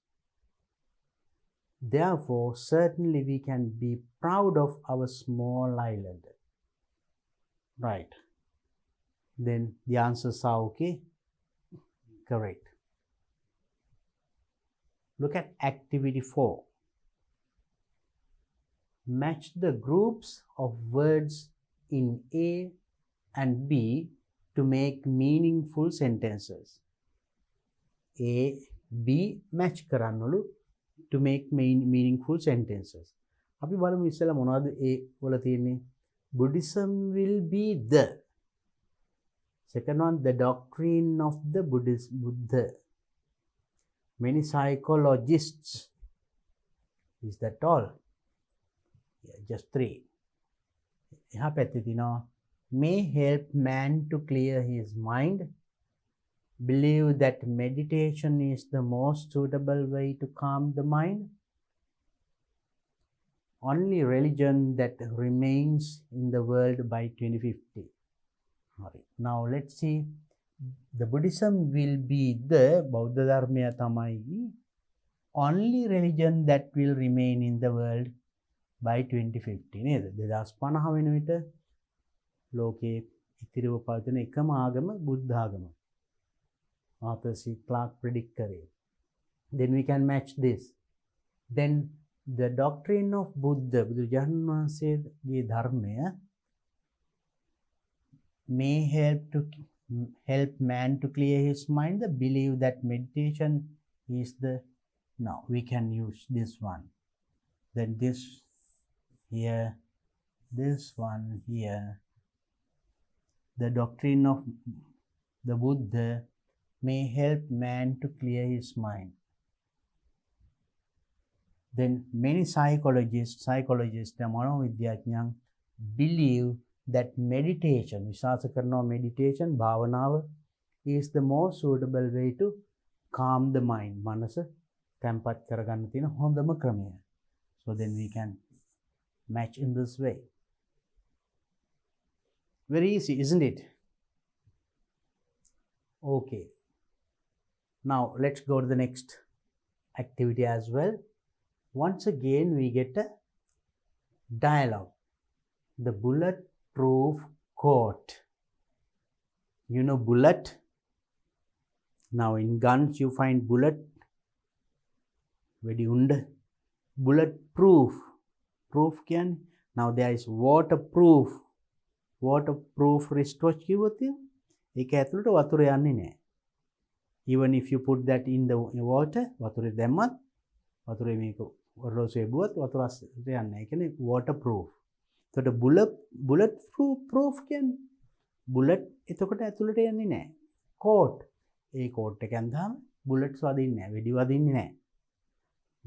Therefore, certainly we can be proud of our small island. Right. Then the answers are okay. Correct. Look at activity 4. Match the groups of words in A and B to make meaningful sentences. A, B match කරන්නලු to make meaningful sentences. අපි බලමු ඉස්සෙල්ලා මොනවද A වල තියෙන්නේ? Buddhism will be the. Second one, the doctrine of the Buddha. Many psychologists. Is that all? Yeah, just 3. එහා පැත්තේ තියෙනවා may help man to clear his mind. Believe that meditation is the most suitable way to calm the mind. Only religion that remains in the world by 2050. Right. Now let's see. The Buddhism will be the Buddha Dharmaya tamai only religion that will remain in the world by 2050. නේද? 2050 වෙන විට ලෝකේ ඉතිරිව පවතින එකම ආගම බුද්ධ ආගම. Arthur C. Clarke predict කරේ. then we can match this. Then the doctrine of Buddha, බුදුරජාණන් වහන්සේගේ ධර්මය may help man to clear his mind. The believe that meditation is the, now we can use this one, then this here, this one here. The doctrine of the Buddha may help man to clear his mind. Then many psychologists මනෝවිද්‍යාඥයන් believe that meditation, විශ්වාස කරනවා meditation භාවනාව is the most suitable way to calm the mind. මනස තැම්පත් කරගන්න තියෙන හොඳම ක්‍රමය. So then we can match in this way. Very easy, isn't it? Okay. Now let's go to the next activity as well. Once again we get a dialogue. The bulletproof coat. You know bullet? Now in guns you find bullet. Very under. Bulletproof. Proof can. Now there is waterproof. Waterproof wristwatch කිව්වොත් ඒක ඇතුළට වතුර යන්නේ නැහැ. Even if you put that in the water, වතුරේ දැම්මත් වතුරේ මේක ඔරලෝසුවේ බුවත් වතුර යන්නේ නැහැ. ඒ කියන්නේ waterproof. එතකොට bullet proof කියන්නේ bullet එතකොට ඇතුළට යන්නේ නැහැ. coat. ඒ coat එක ඇඳහම bullets වදින්නේ නැහැ. වෙඩි වදින්නේ නැහැ.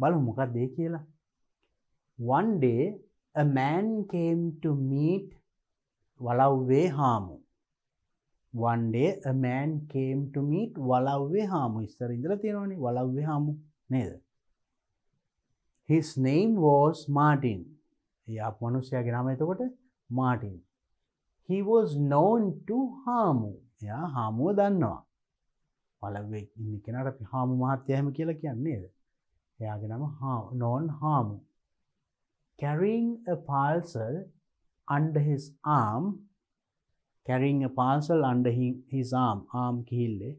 බලමු මොකක්ද ඒ කියලා. One day a man came to meet walawwe hamu. One day a man came to meet walawwe hamu. ඉස්සර ඉඳලා තියෙනවනේ walawwe hamu නේද? His name was Martin. එයා මනුස්සයාගේ නම එතකොට Martin. He was known to Hamu. එයා හාමුව දන්නවා. walawwe ඉන්න කෙනාට අපි හාමු මහත්තයා එහෙම කියලා කියන්නේ නේද? එයාගේ නම known Hamu. Carrying a parcel under his arm, carrying a parcel under his arm කිහිල්ලේ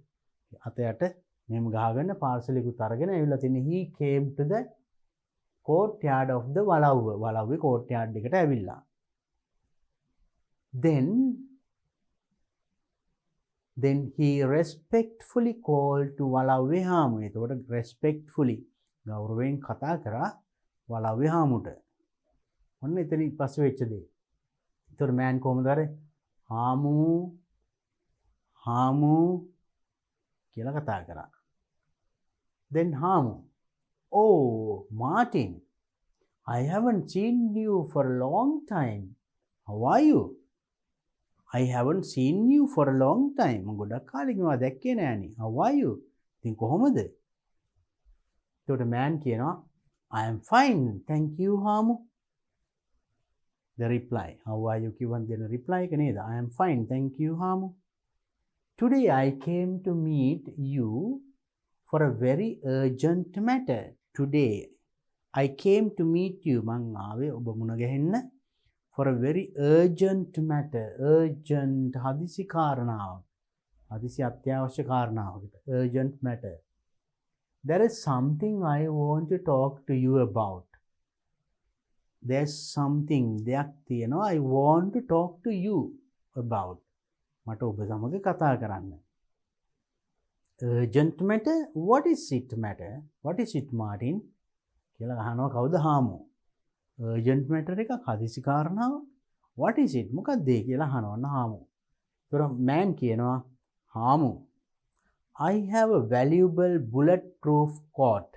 අතයට මෙහෙම ගහගෙන parcel එකකුත් අරගෙන ඇවිල්ලා තින්නේ. He came to the courtyard of the walawwe courtyard එකට ඇවිල්ලා. Then he respectfully called to walawwe hamu. එතකොට respectfully ගෞරවයෙන් කතා කරා walawwe hamuට. ඔන්න එතන පස්සේ වෙච්ච දේ. ඒතර මෑන් කොහොමද අර හාමු කියලා කතා කරා. Then Hamu, oh Martin, I haven't seen you for a long time. How are you? I haven't seen you for a long time. මම ගොඩක් කාලෙකින් ඔයා දැක්කේ නෑනේ. How are you? ඉතින් කොහොමද? ඒතකොට මෑන් කියනවා I am fine, thank you Hamu. The reply. How are you? Given the reply. I am fine. Thank you, Hamu. Today I came to meet you for a very urgent matter. Today I came to meet you. මං ආවේ ඔබ මුණ ගැහෙන්න for a very urgent matter. Urgent හදිසි කාරණාවක්. හදිසි අත්‍යවශ්‍ය කාරණාවකට. Urgent matter. There is something I want to talk to you about. There's something දෙයක් තියෙනවා I want to talk to you about. මට ඔබ සමග කතා කරන්න. Urgent matter? What is it matter? What is it Martin? කියලා අහනවා කවුද හාමු. Urgent matter එකක් හදිසි කාරණාව. What is it? මොකක්ද ඒ කියලා අහනවා හාමු. ඒතර man කියනවා හාමු I have a valuable bulletproof coat.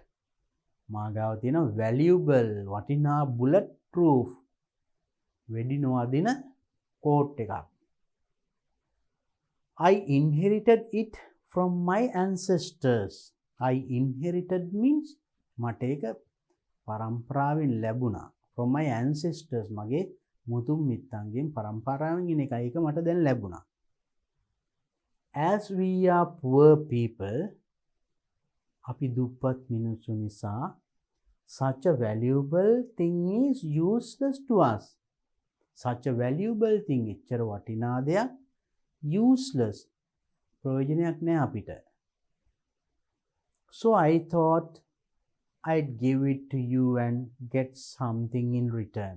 මාගාව තියෙන valuable වටිනා bulletproof වෙඩි නොවදින coat එකක්. I inherited it from my ancestors. I inherited means මට ඒක පරම්පරාවෙන් ලැබුණා. From my ancestors මගේ මුතුන් මිත්තන්ගෙන් පරම්පරාවෙන් එන එකයි ඒක මට දැන් ලැබුණා. As we are poor people, අපි දුප්පත් මිනිස්සු නිසා such a valuable thing is useless to us. Such a valuable thing එච්චර වටිනා දෙයක් useless ප්‍රයෝජනයක් නැහැ අපිට. So I thought I'd give it to you and get something in return.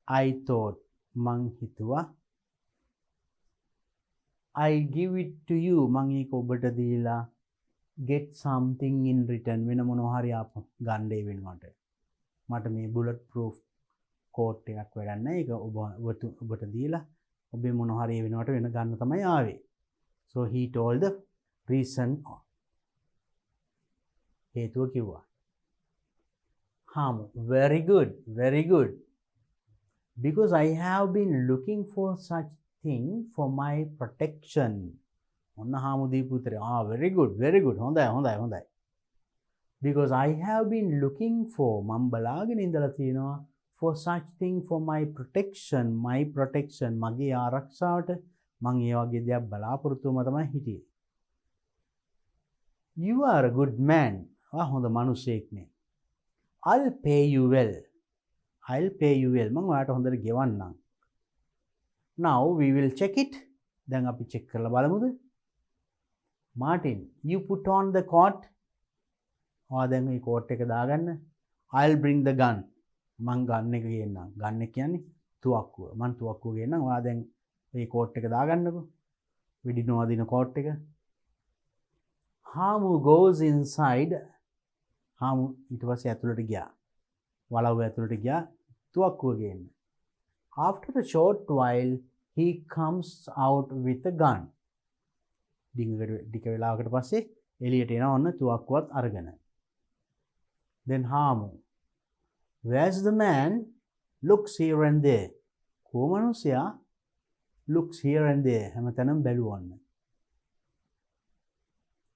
I thought මං හිතුවා I give it to you මං ඒක ඔබට දීලා get something in return වෙන මොනවා හරි ආපහු ගන්න ඒ වෙනුවට මට මේ bullet proof coat එකක් වැඩක් නැහැ ඒක ඔබට දීලා ඔබේ මොනවා හරි ඒ වෙනුවට වෙන ගන්න තමයි ආවේ. So he told the reason හේතුව කිව්වා. Very good, very good. Because I have been looking for such thing for my protection. ඔන්න හාමු දීපු උත්තරේ. Very good, very good. හොඳයි. Because I have been looking for මම බලාගෙන ඉඳලා තියෙනවා for such thing for my protection, මගේ ආරක්ෂාවට මං ඒ වගේ දෙයක් බලාපොරොත්තුවම තමයි හිටියේ. You are a good man. හොඳ මිනිසෙක් නේ. I'll pay you well. මං ඔයාලට හොඳට ගෙවන්නම්. Now we will check it. දැන් අපි check කරලා බලමුද? Martin, you put on the coat. දැන් මේ coat එක දාගන්න. I'll bring the gun. මං gun එක ගේන්නම්. gun එක කියන්නේ තුවක්කුව. මං තුවක්කුව ගේන්නම්. ඔයා දැන් මේ coat එක දාගන්නකෝ. වෙඩි නොවදින coat එක. Hamu goes inside. Hamu ඊට පස්සේ ඇතුළට ගියා. වලව්ව ඇතුළට ගියා තුවක්කුව ගේන්න. After a short while he comes out with a gun. ටික වෙලාවකට පස්සේ එළියට එනවා ඔන්න තුවක්කුවත් අරගෙන. Then Hamu, where's the man? Looks here and there. කොමනුසයා looks here and there. හැමතැනම බැලුවන්න.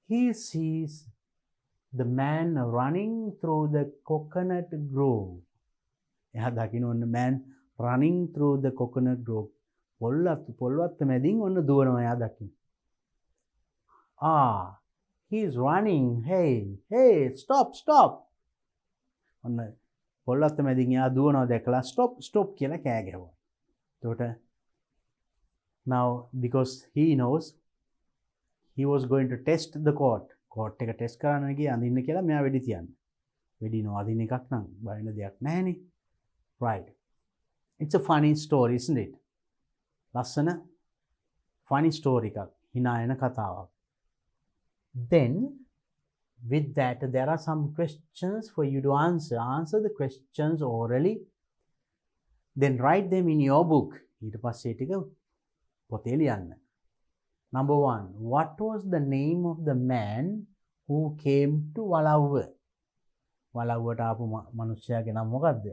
He sees the man running through the coconut grove. එහා දකින්න ඔන්න man running through the coconut grove. පොල්වත්ත මැදින් ඔන්න දුවනවා එහා දකින්න. He's running. Hey, stop. ඔන්න පොල්වත්ත මැදින් එහා දුවනවා දැකලා stop කියලා කෑ ගැහුවා. එතකොට now because he knows he was going to test the coat එක ටෙස්ට් කරන්න ගියේ අඳින්න කියලා මෙයා වෙඩි තියන්න. වෙඩි නොඅදින එකක් නම් බය වෙන දෙයක් නැහැනේ. Right. It's a funny story, isn't it? ලස්සන funny story එකක්. hina යන කතාවක්. Then with that there are some questions for you to answer. Answer the questions orally. Then write them in your book. ඊට පස්සේ ටික පොතේ ලියන්න. Number 1. What was the name of the man who came to වලව්ව? වලව්වට ආපු මිනිසයාගේ නම මොකද්ද?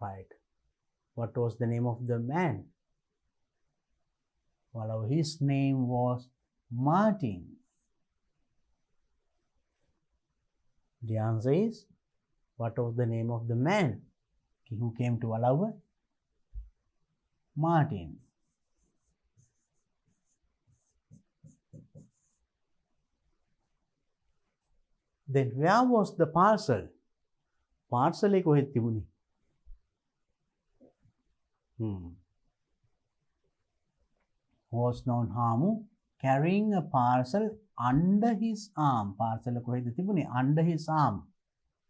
Right. What was the name of the man? වලව්ව. His name was Martin. The answer is, what was the name of the man who came to වලව්ව? Martin. Then where was the parcel? Parcel එක කොහෙද තිබුණේ? Was known Hamu carrying a parcel under his arm. Parcel එක කොහෙද තිබුණේ? Under his arm.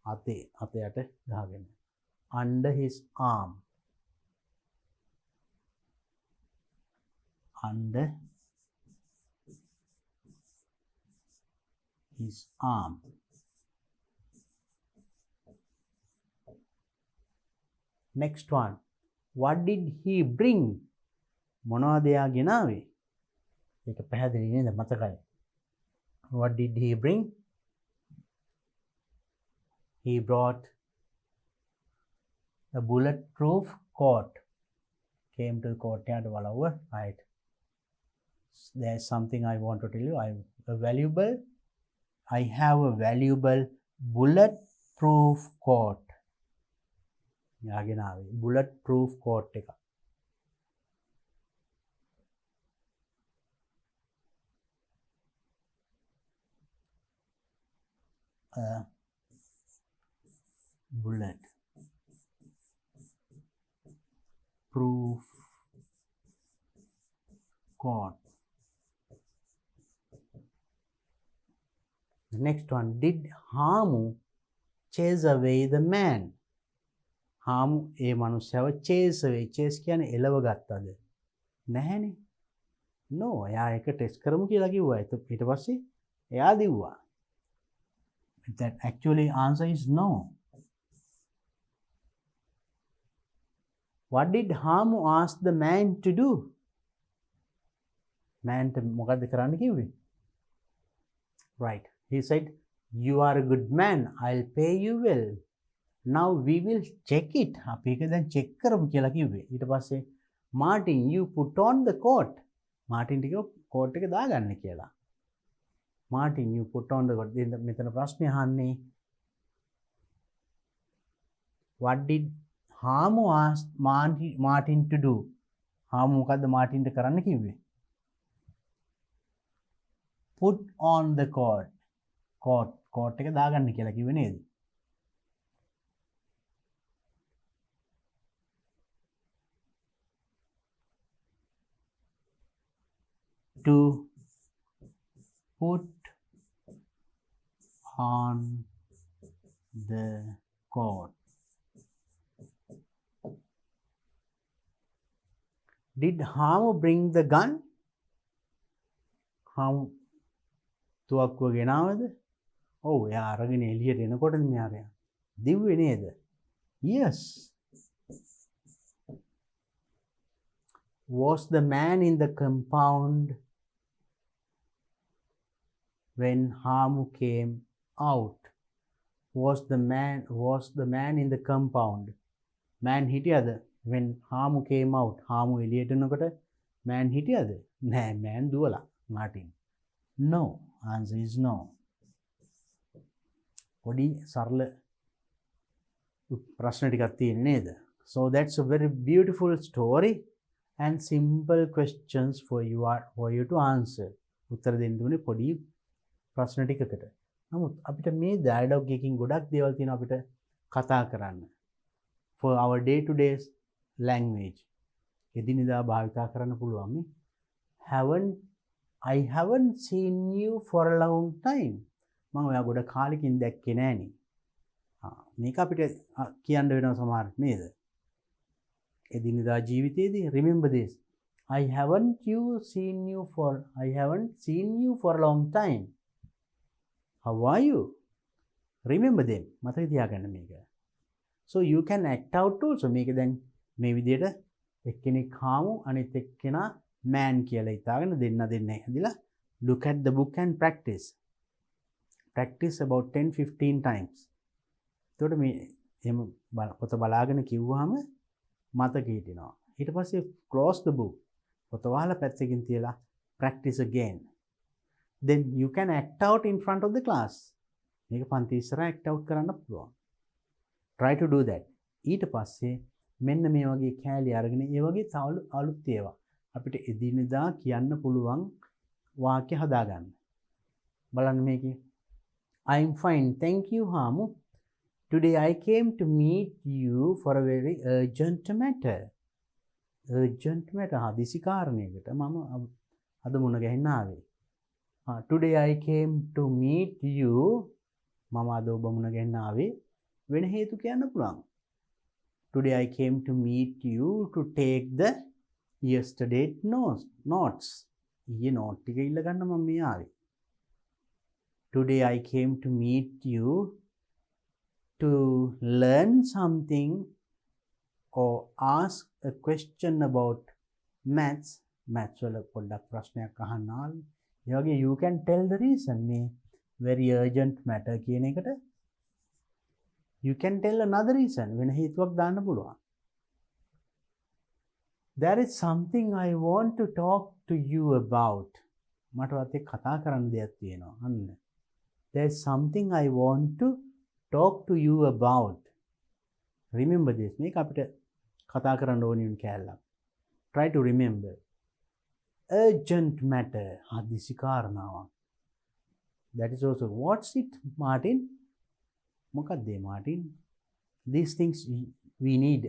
අතයට ගහගෙන. Under his arm. Under his arm. Next one. What did he bring? මොනවද එයා ගෙනාවේ? ඒක පැහැදිලි නේද? මතකයි. What did he bring? He brought a bulletproof coat. Came to the courtyard වලව්ව. Right. There's something I want to tell you. I have a valuable bulletproof coat. යාගෙනාවේ bulletproof coat එක. Bullet proof coat. The next one, did Hamu chase away the man? Hamu A මනුස්සයව chase away. chase කියන්නේ එලව ගත්තද? නැහැනේ. No, එයා ඒක test කරමු කියලා කිව්වා. ඊට පස්සේ එයා දිව්වා. That actually answer is no. What did Hamu ask the man to do? Man මොකද්ද කරන්න කිව්වේ? Right. He said, you are a good man. I'll pay you well. Now we will check it. අපි ඒක දැන් check කරමු කියලා කිව්වේ. ඊට පස්සේ Martin, you put on the coat. Martin ටික coat එක දාගන්න කියලා. Martin, you put on the coat. මෙතන ප්‍රශ්නේ අහන්නේ what did Hamu ask Martin to do? Hamu මොකද්ද මාටින්ට කරන්න කිව්වේ? Put on the coat. coat එක දාගන්න කියලා කිව්වේ නේද? To put on the coat. Did Hamu bring the gun? Hamu තුවක්කුව ගෙනාවද? ඔව් එයා අරගෙන එළියට එනකොටද මෙයාට දිව්වේ නේද? Yes. Was the man in the compound when Hamu came out? Was the man in the compound? Man හිටියද? When Hamu came out. Hamu එළියට එනකොට man හිටියද? නෑ, man දුවලා. Martin. No. Answer is no. පොඩි සරල ප්‍රශ්න ටිකක් තියෙන නේද? So that's a very beautiful story and simple questions for you to answer. උත්තර දෙන්න උනේ පොඩි ප්‍රශ්න ටිකකට. නමුත් අපිට මේ dialogue එකකින් ගොඩක් දේවල් තියෙනවා අපිට කතා කරන්න. For our day to day language. එදිනෙදා භාවිතා කරන්න පුළුවන් මේ I haven't seen you for a long time. මම ඔයා ගොඩ කාලෙකින් දැක්කේ නෑනේ. මේක අපිට කියන්න වෙනවා සමහරට නේද? එදිනෙදා ජීවිතයේදී remember this. I haven't seen you for a long time. How are you? Remember them. මතක තියාගන්න මේක. So you can act out also. මේක දැන් මේ විදිහට එක්කෙනෙක් Hamu අනිත් එක්කෙනා man කියලා හිතාගෙන දෙන්න හැදිලා look at the book and practice about 10-15 times. එතකොට මේ එහෙම පොත බලාගෙන කිව්වහම මතක හිටිනවා. ඊට පස්සේ close the book. පොත වහලා පැත්තකින් තියලා practice again. Then you can act out in front of the class. මේක පන්ති ඉස්සරහා act out කරන්න පුළුවන්. Try to do that. ඊට පස්සේ මෙන්න මේ වගේ කෑලි අරගෙන ඒ වගේ අලුත් ඒවා අපිට එදිනෙදා කියන්න පුළුවන් වාක්‍ය හදාගන්න. බලන්න මේකේ. I'm fine. Thank you, Hamu. Today I came to meet you for a very urgent matter. Urgent matter. හදිසි කාරණයකට මම අද මුණ ගැහෙන්න ආවේ. Today I came to meet you. මම අද ඔබ මුණ ගැහෙන්න ආවේ වෙන හේතු කියන්න පුළුවන්. Today I came to meet you to take the yesterday notes. ඊයේ note ටික ඉල්ල ගන්න මම මේ ආවේ. Today I came to meet you to learn something or ask a question about maths. Maths වල පොඩ්ඩක් ප්‍රශ්නයක් අහන්න ආවේ. ඒ වගේ you can tell the reason මේ very urgent matter කියන එකට you can tell another reason වෙන හේතුවක් දාන්න පුළුවන්. There is something I want to talk to you about. මට ඔයත් එක්ක කතා කරන්න දෙයක් තියෙනවා. අන්න. There is something I want to talk to you about. Remember this. මේක අපිට කතා කරන්න ඕනේ වෙන කැලලක්. Try to remember. Urgent matter. හදිසි කාරණාවක්. That is also what's it, Martin? මොකක්ද Martin? These things we need.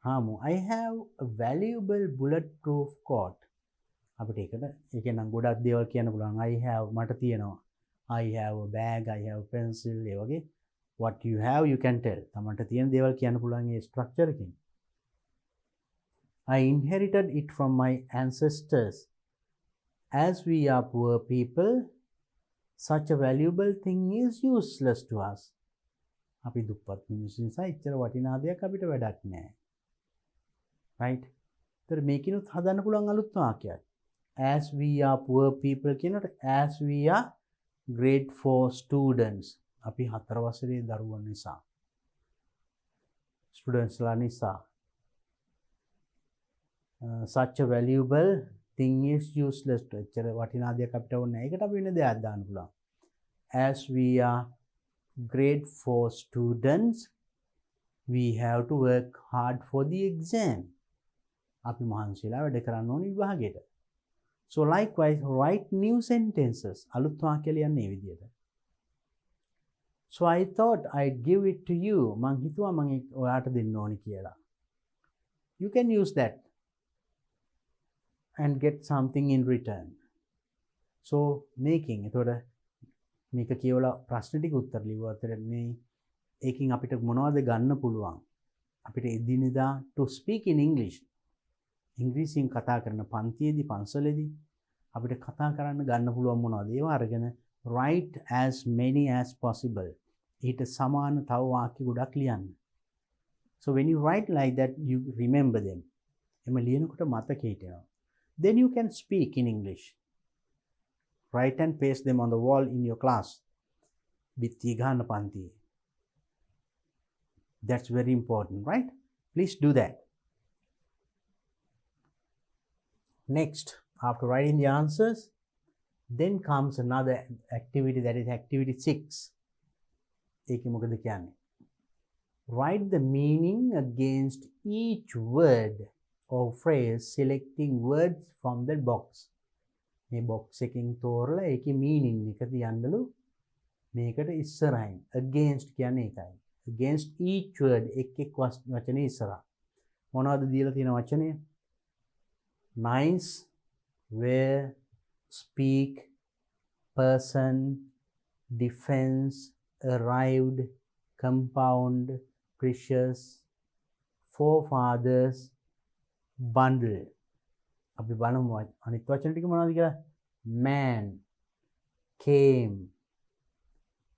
Hamu, I have a valuable bulletproof coat. අපිට ඒකට ඒක නම් ගොඩක් දේවල් කියන්න පුළුවන්. I have මට තියෙනවා. I have a bag, I have a pencil, ඒ වගේ what you have you can tell. තමන්ට තියෙන දේවල් කියන්න පුළුවන් ඒ ස්ට්‍රක්චර් එකකින්. I inherited it from my ancestors. As we are poor people, such a valuable thing is useless to us. අපි දුප්පත් මිනිස්සු නිසා ඉච්චර වටිනා දෙයක් අපිට වැඩක් නැහැ. right? ඒතර මේකිනුත් හදන්න පුළුවන් අලුත් වාක්‍යයක්. As we are poor people කියනකොට as we are grade 4 students. අපි 4 වසරේ දරුවන් නිසා. students ලා නිසා. Such a valuable thing is useless to. එච්චර වටිනා දෙයක් අපිට ඕනේ නැහැ. ඒකට අපි වෙන දෙයක් දාන්න පුළුවන්. As we are grade 4 students, we have to work hard for the exam. අපි මහන්සිලා වැඩ කරන්න ඕනේ විභාගයට. So likewise, write new sentences. අලුත් වාක්‍ය ලියන්න මේ විදිහට. So I thought I'd give it to you. මං හිතුවා මං ඔයාට දෙන්න ඕනේ කියලා. You can use that and get something in return. So making. එතකොට මේක කියවලා ප්‍රශ්න ටික උත්තර ලියුවාට මේ ඒකින් අපිට මොනවද ගන්න පුළුවන්? අපිට එදිනෙදා to speak in English. ඉංග්‍රීසියෙන් කතා කරන පන්තියේදී පන්සලේදී අපිට කතා කරන්න ගන්න පුළුවන් මොනවද? ඒවා අරගෙන write as many as possible. ඊට සමාන තව වාක්‍ය ගොඩක් ලියන්න. So when you write like that, you remember them. එම ලියනකොට මතකෙ හිටිනවා. Then you can speak in English. Write and paste them on the wall in your class. බිත්තිය ගන්න පන්තියේ. That's very important, right? Please do that. Next, after writing the answers, then comes another activity, that is activity 6. ඒකේ මොකද කියන්නේ? Write the meaning against each word or phrase, selecting words from the box. මේ box එකකින් තෝරලා ඒකේ meaning එක තියන්නලු මේකට ඉස්සරහින්. Against කියන්නේ ඒකයි. Against each word එක් වචනේ ඉස්සරහ. මොනවද දීලා තියෙන වචනේ? Nice, where, speak, person, defense, arrived, compound, precious, forefathers, bundle. අපි බලමු අනිත් වචන ටික මොනවද කියලා. Man, came,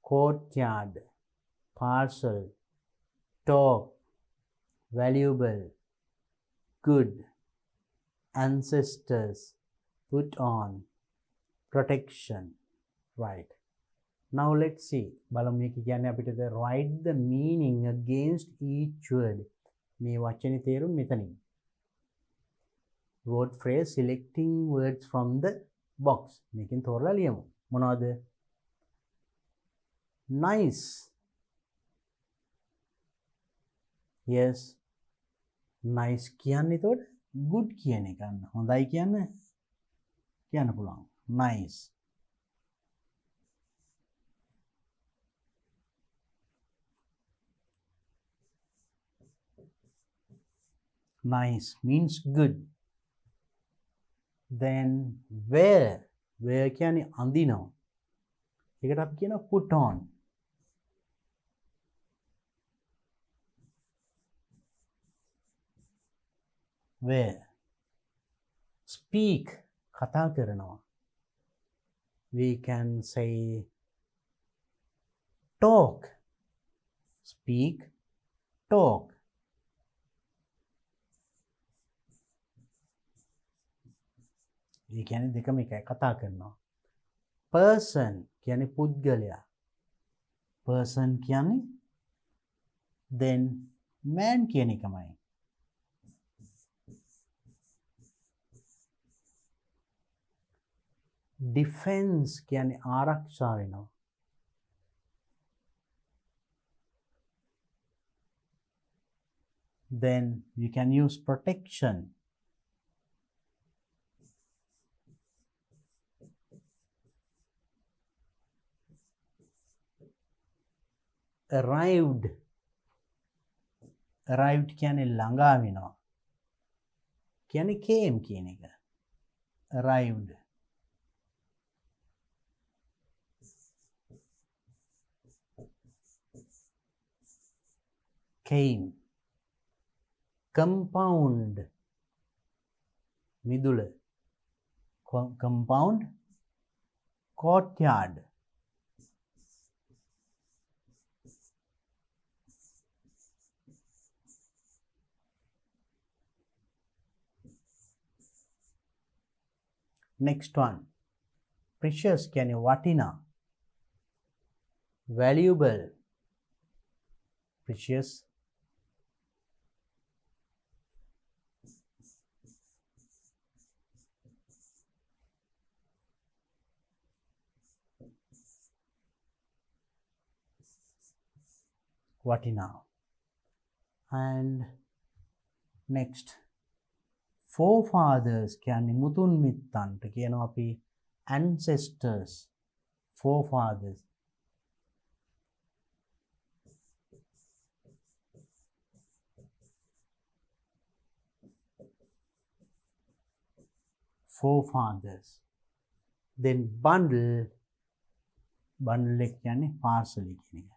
courtyard, parcel, talk, valuable, good, ancestors, put on, protection. Right. Now let's see. බලමු මේක කියන්නේ අපිට write the meaning against each word. මේ වචනේ තේරුම මෙතනින්. Word phrase, selecting words from the box. මේකෙන් තෝරලා ලියමු. මොනවද? Nice. Yes. Nice කියන්නේ එතකොට good කියන එක ගන්න. හොඳයි කියන්න පුළුවන්. Nice. Nice means good. Then where කියන්නේ අඳිනවා. ඒකට අපි කියනවා put on. Where. Speak කතා කරනවා. We can say talk. Speak, talk. ඒ කියන්නේ දෙකම එකයි කතා කරනවා. Person කියන්නේ පුද්ගලයා. Person කියන්නේ then man කියන එකමයි. Defense කියන්නේ ආරක්ෂා වෙනවා. Then you can use protection. Arrived කියන්නේ ළඟා වෙනවා. කියන්නේ came කියන එක. Arrived. came. Compound, midula. Compound, courtyard. Next one, precious කියන්නේ වටිනා. Valuable, precious. වටිනා. And next, forefathers කියන්නේ මුතුන් මිත්තන්ට කියනවා අපි ancestors, forefathers. Forefathers. Then bundle, bundle එක කියන්නේ parcel කියන එක.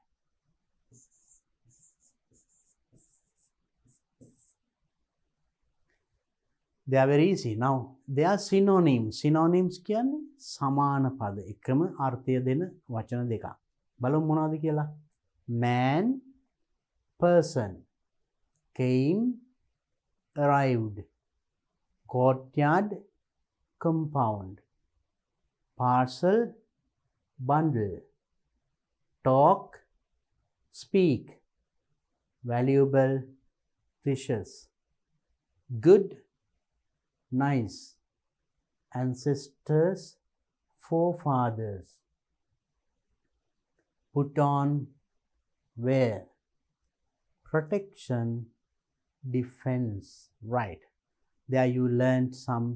They are very easy. Now, they are synonyms. Synonyms කියන්නේ සමාන පද. එකම අර්ථය දෙන වචන දෙකක්. බලමු මොනවද කියලා. Man, person. Came, arrived. Courtyard, compound. Parcel, bundle. Talk, speak. Valuable, precious. Good, nice. Ancestors, forefathers. Put on, wear. Protection, defense. Right. There you learned some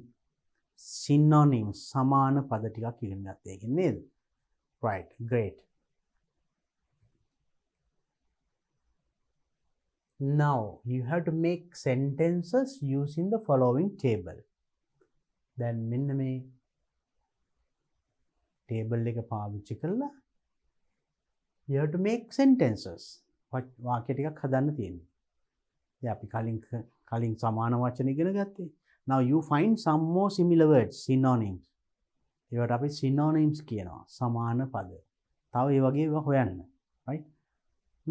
synonyms. සමාන පද ටිකක් ඉගෙන ගත්තා ඒකෙන් නේද? Right. Great. Now you have to make sentences using the following table. Then මෙන්න මේ table එක පාවිච්චි කරලා you have to make sentences. වාක්‍ය ටිකක් හදන්න තියෙනවා. දැන් අපි කලින් සමාන වචන ඉගෙන ගත්තේ. Now you find some more similar words, synonyms. ඒවට අපි synonyms කියනවා. සමාන පද. තව ඒ වගේ ඒවා හොයන්න. Right?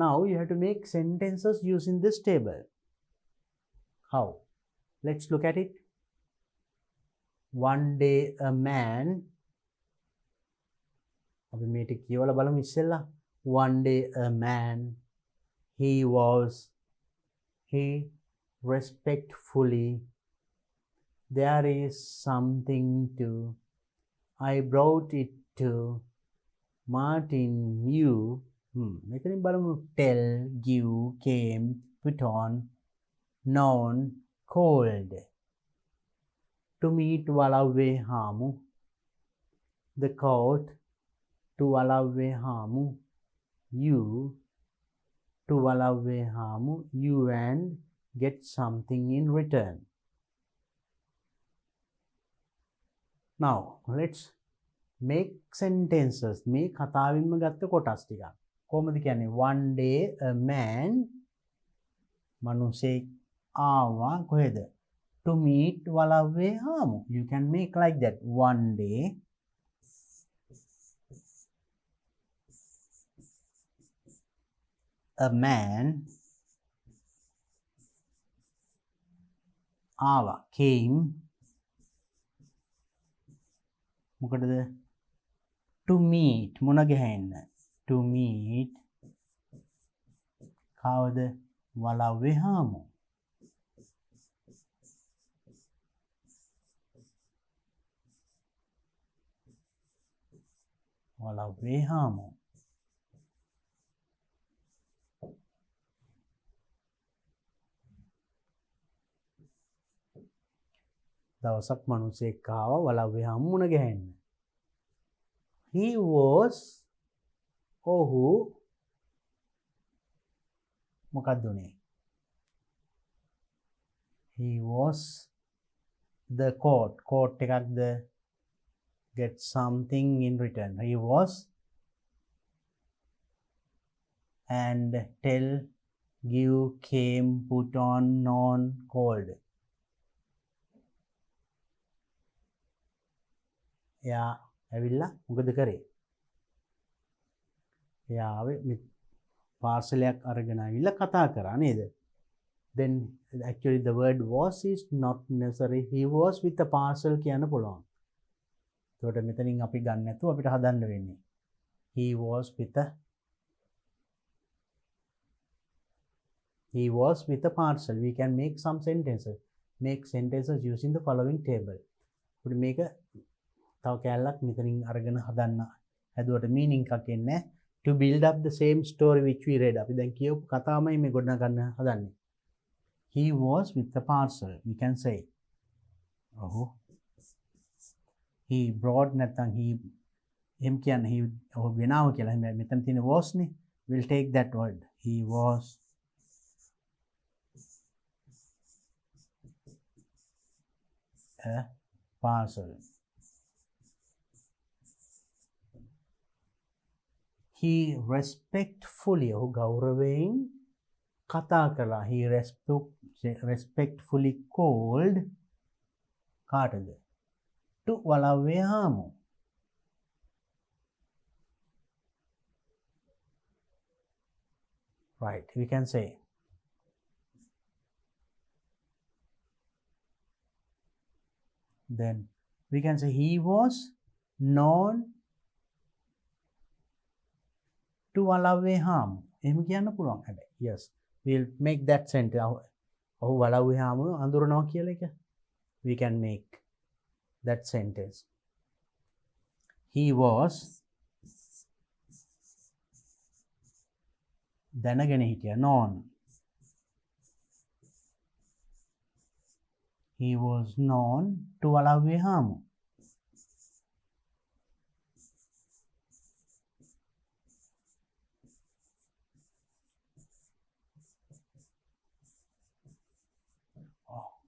Now you have to make sentences using this table. How? Let's look at it. One day a man. අපි මේ ටික කියවලා බලමු ඉස්සෙල්ලා. One day a man, he respectfully. There is something to. I brought it to. Martin, you. මෙතනින් බලමු tell, give, came, put on, known, called. To meet වලව්වේ හාමු. The court, to වලව්වේ හාමු. You, to වලව්වේ හාමු. You and get something in return. Now let's make sentences. මේ කතාවින්ම ගත්ත කොටස් ටිකක්. කොහොමද කියන්නේ? One day a man, මනුස්සෙක් ආවා කොහෙද? To meet වලව්වේ හාමු. You can make like that. One day a man ආවා, came, මොකටද? To meet, මොන ගහන්න? To meet කවුද? වලව්වේ හාමු. වලව්වේ හාමු. දවසක් මිනිසෙක් ආවා වලව්වේ හාමු මුණ ගැහෙන්න. He was, ඔහු මොකක්ද උනේ? He was the court එකක්ද? Get something in return. He was and tell give, came, put on, known, called. එයා ඇවිල්ලා මොකද කරේ? එයා ආවේ පාර්සලයක් අරගෙන ඇවිල්ලා කතා කරා නේද? Then actually the word was is not necessary. He was with a parcel කියන්න පුළුවන්. ඒකට මෙතනින් අපි ගන්න නැතුව අපිට හදන්න වෙන්නේ. He was with a parcel. We can make some sentences. Make sentences using the following table. අපිට මේක තව කැලලක් මෙතනින් අරගෙන හදන්න. හැදුවට meaning එකක් එන්නේ to build up the same story which we read. අපි දැන් කියපු කතාවමයි මේ ගොඩනගා ගන්න හදන්නේ. He was with the parcel. We can say. Oh. He brought නැත්නම් he him කියන්නේ he ගෙනාව කියලා. මෙතන තියෙන was නේ. We'll take that word. He was a parcel. He respectfully ගෞරවයෙන් කතා කළා. He respectfully called කාටද? to වලව්වේ හාමු. Right, we can say then we can say he was known to වලව්වේ හාමු. එහෙම කියන්න පුළුවන් හැබැයි. Yes, we'll make that sentence. ඔහු වලව්වේ හාමු අඳුරනවා කියලා එක. We can make that sentence. He was දැනගෙන හිටියා known. He was known to වලව්වේ හාමු.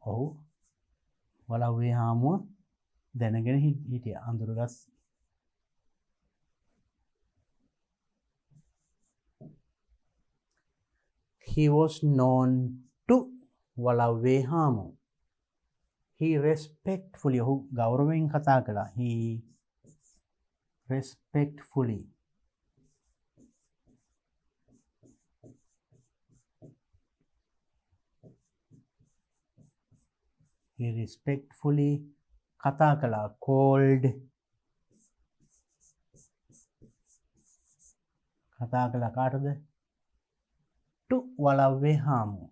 ඔහු වලව්වේ හාමුව දැනගෙන හිටියා අඳුරගත්. He was known to වලව්වේ හාමුව. He respectfully ඔහු ගෞරවයෙන් කතා කළා. He respectfully කතා කළා. called කතා කළා කාටද? to වලව්වේ හාමුව.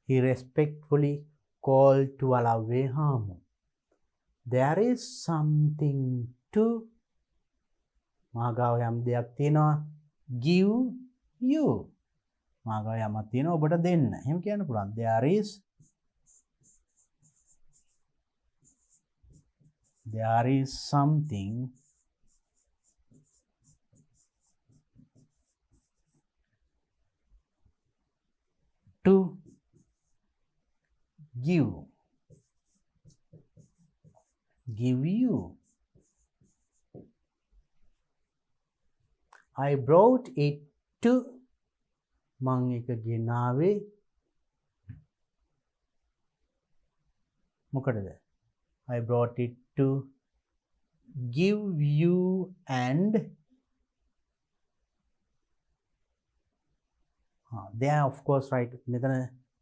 He respectfully called to වලව්වේ හාමුව. There is something to මාගාව යම් දෙයක් තියෙනවා. give you මාගාව යමක් තියෙනවා ඔබට දෙන්න. එහෙම කියන්න පුළුවන්. There is something to give you. I brought it to මං එක ගෙනාවේ මොකටද? I brought it to give you and there of course right මෙතන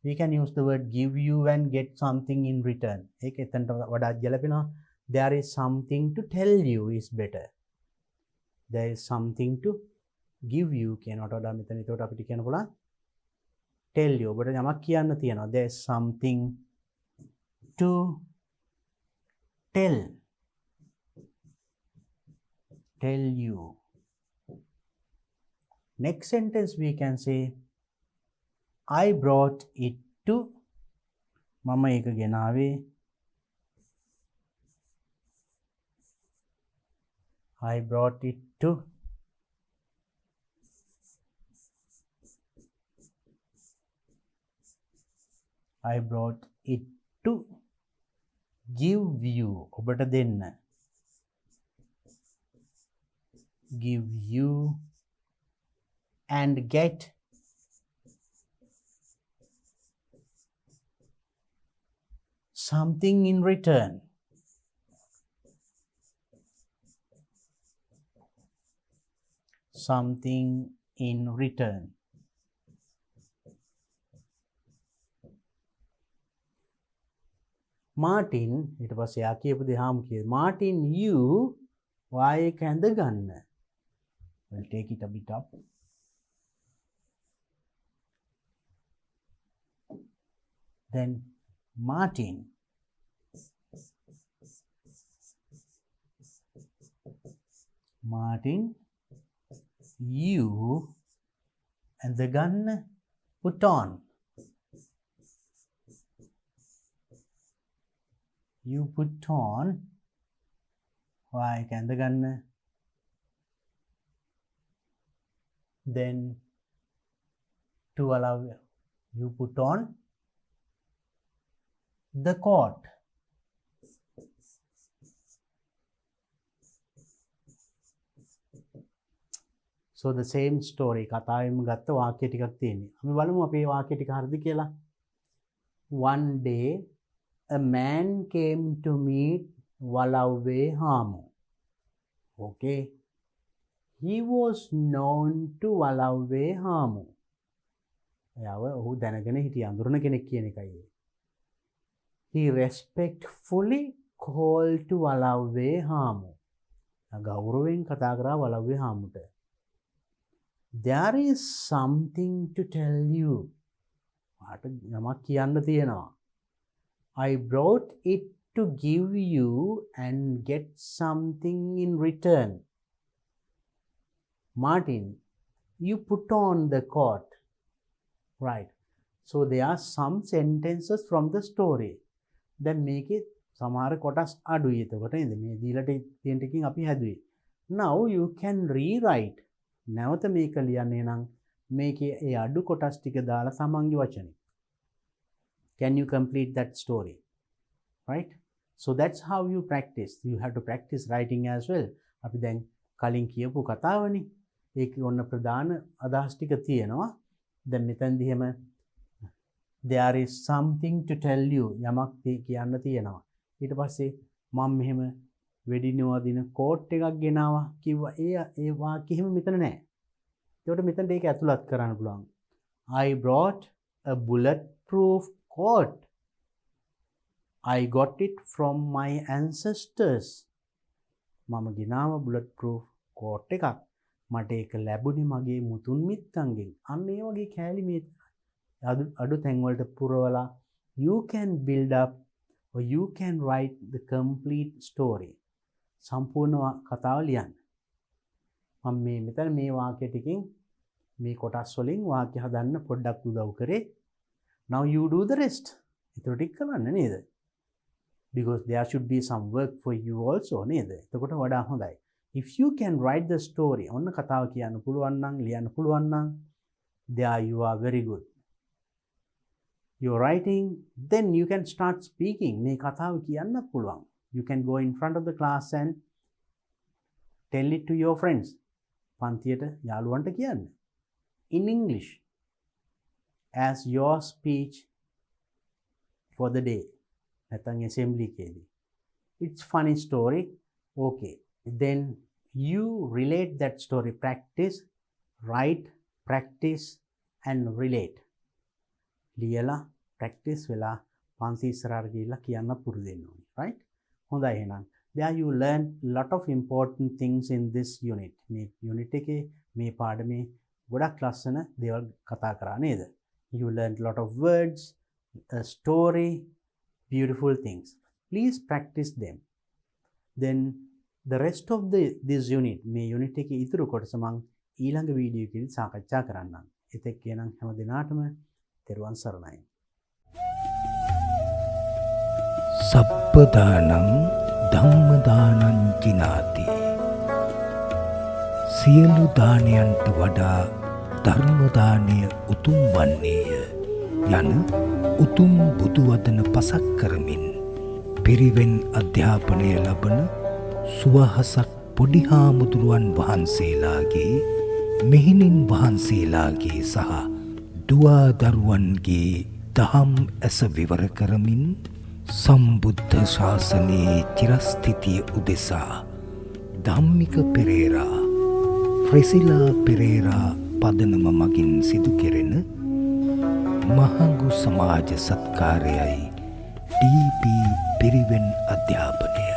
we can use the word give you and get something in return. ඒක එතනට වඩා ගැලපෙනවා. There is something to tell you is better. There is something to give you කියනකට වඩා මෙතන ඒකට අපිට කියන්න පුළුවන් tell you. ඔබට යමක් කියන්න තියෙනවා. There is something to tell you. Next sentence we can say I brought it to මම ඒක ගෙනාවේ. I brought it to I brought it to give you ඔබට දෙන්න give you and get something in return something in return Martin ඊට පස්සේ යා කියපු දේ හාමු කියේ Martin you වායක ඇඳ ගන්න we'll take it a bit up then Martin you ඇඳ ගන්න put on you put on වායක ඇඳ ගන්න then to allow you put on the coat so the same story කතාවෙම ගත්ත වාක්‍ය ටිකක් තියෙනවා අපි බලමු අපේ වාක්‍ය ටික හරිද කියලා one day a man came to meet Walawwe Hamu okay he was known to Walawwe Hamu එයාව ඔහු දැනගෙන හිටිය අඳුරන කෙනෙක් කියන එකයි he respectfully called to Walawwe Hamu ගෞරවයෙන් කතා කරා Walawwe Hamuට there is something to tell you මට යමක් කියන්න තියෙනවා I brought it to give you and get something in return Martin you put on the coat right so there are some sentences from the story that make it සමහර කොටස් අඩුයි එතකොට නේද මේ දීලා තියෙන ටිකකින් අපි හැදුවේ now you can rewrite නැවත මේක ලියන්නේ නම් මේකේ ඒ අඩු කොටස් ටික දාලා සමන්ගේ වචනේ can you complete that story right so that's how you practice you have to practice writing as well අපි දැන් කලින් කියපු කතාවනේ ඒකේ ඔන්න ප්‍රධාන අදහස් ටික තියෙනවා දැන් මෙතනදී එහෙම there is something to tell you යමක් කියන්න තියෙනවා ඊට පස්සේ මම මෙහෙම වෙඩිනවා දින කෝට් එකක් ගෙනාවා කිව්වා ඒ වාක්‍ය එහෙම මෙතන නැහැ ඒකට මෙතනට ඒක ඇතුළත් කරන්න පුළුවන් I brought a bulletproof coat I got it from my ancestors මම ගෙනාව bulletproof coat එකක් මට ඒක ලැබුණේ මගේ මුතුන් මිත්තන්ගෙන් අන්න ඒ වගේ කෑලි මේ අඩු තැන් වලට පුරවලා you can build up or you can write the complete story සම්පූර්ණ කතාව ලියන්න මම මෙතන මේ වාක්‍ය ටිකෙන් මේ කොටස් වලින් වාක්‍ය හදන්න පොඩ්ඩක් උදව් කරේ now you do the rest ඊට ටික කරන්න නේද because there should be some work for you also නේද එතකොට වඩා හොඳයි if you can write the story ඔන්න කතාව කියන්න පුළුවන් නම් ලියන්න පුළුවන් නම් there you are very good you're writing then you can start speaking මේ කතාව කියන්න පුළුවන් you can go in front of the class and tell it to your friends පන්තියට යාළුවන්ට කියන්න in English as your speech for the day නැත්නම් assembly එකේදී it's funny story okay then you relate that story practice write practice and relate ලියලා practice වෙලා පන්ති ඉස්සරහට ගිහිල්ලා කියන්න පුරුදු වෙන්න ඕනේ right හොඳයි එහෙනම් there you learn lot of important things in this unit මේ unit එකේ මේ පාඩමේ ගොඩක් ලස්සන දේවල් කතා කරා නේද you learned lot of words a story beautiful things please practice them then the rest of this unit මේ unit එකේ ඉතුරු කොටස මම ඊළඟ වීඩියෝ එකේදී සාකච්ඡා කරන්නම් එතෙක් කියනම් හැම දිනාටම තෙරුවන් සරණයි සබ්බදානං ධම්මදානං කිනාති සියලු දානයන්ට වඩා ධර්ම දානය උතුම් වන්නේය යන උතුම් බුදු වදන පසක් කරමින් පිරිවෙන් අධ්‍යාපනය ලබන සුවහසක් පොඩි හාමුදුරුවන් වහන්සේලාගේ මෙහෙණින් වහන්සේලාගේ සහ දුවාදරුවන්ගේ දහම් ඇස විවර කරමින් සම්බුද්ධ ශාසනයේ චිරස්ථිතිය උදෙසා ධම්මික පෙරේරා, ෆ්‍රෙසිලා පෙරේරා පදනම මගින් සිදු කෙරෙන මහඟු සමාජ සත්කාරයයි ඩී.පී. පිරිවෙන් අධ්‍යාපනය.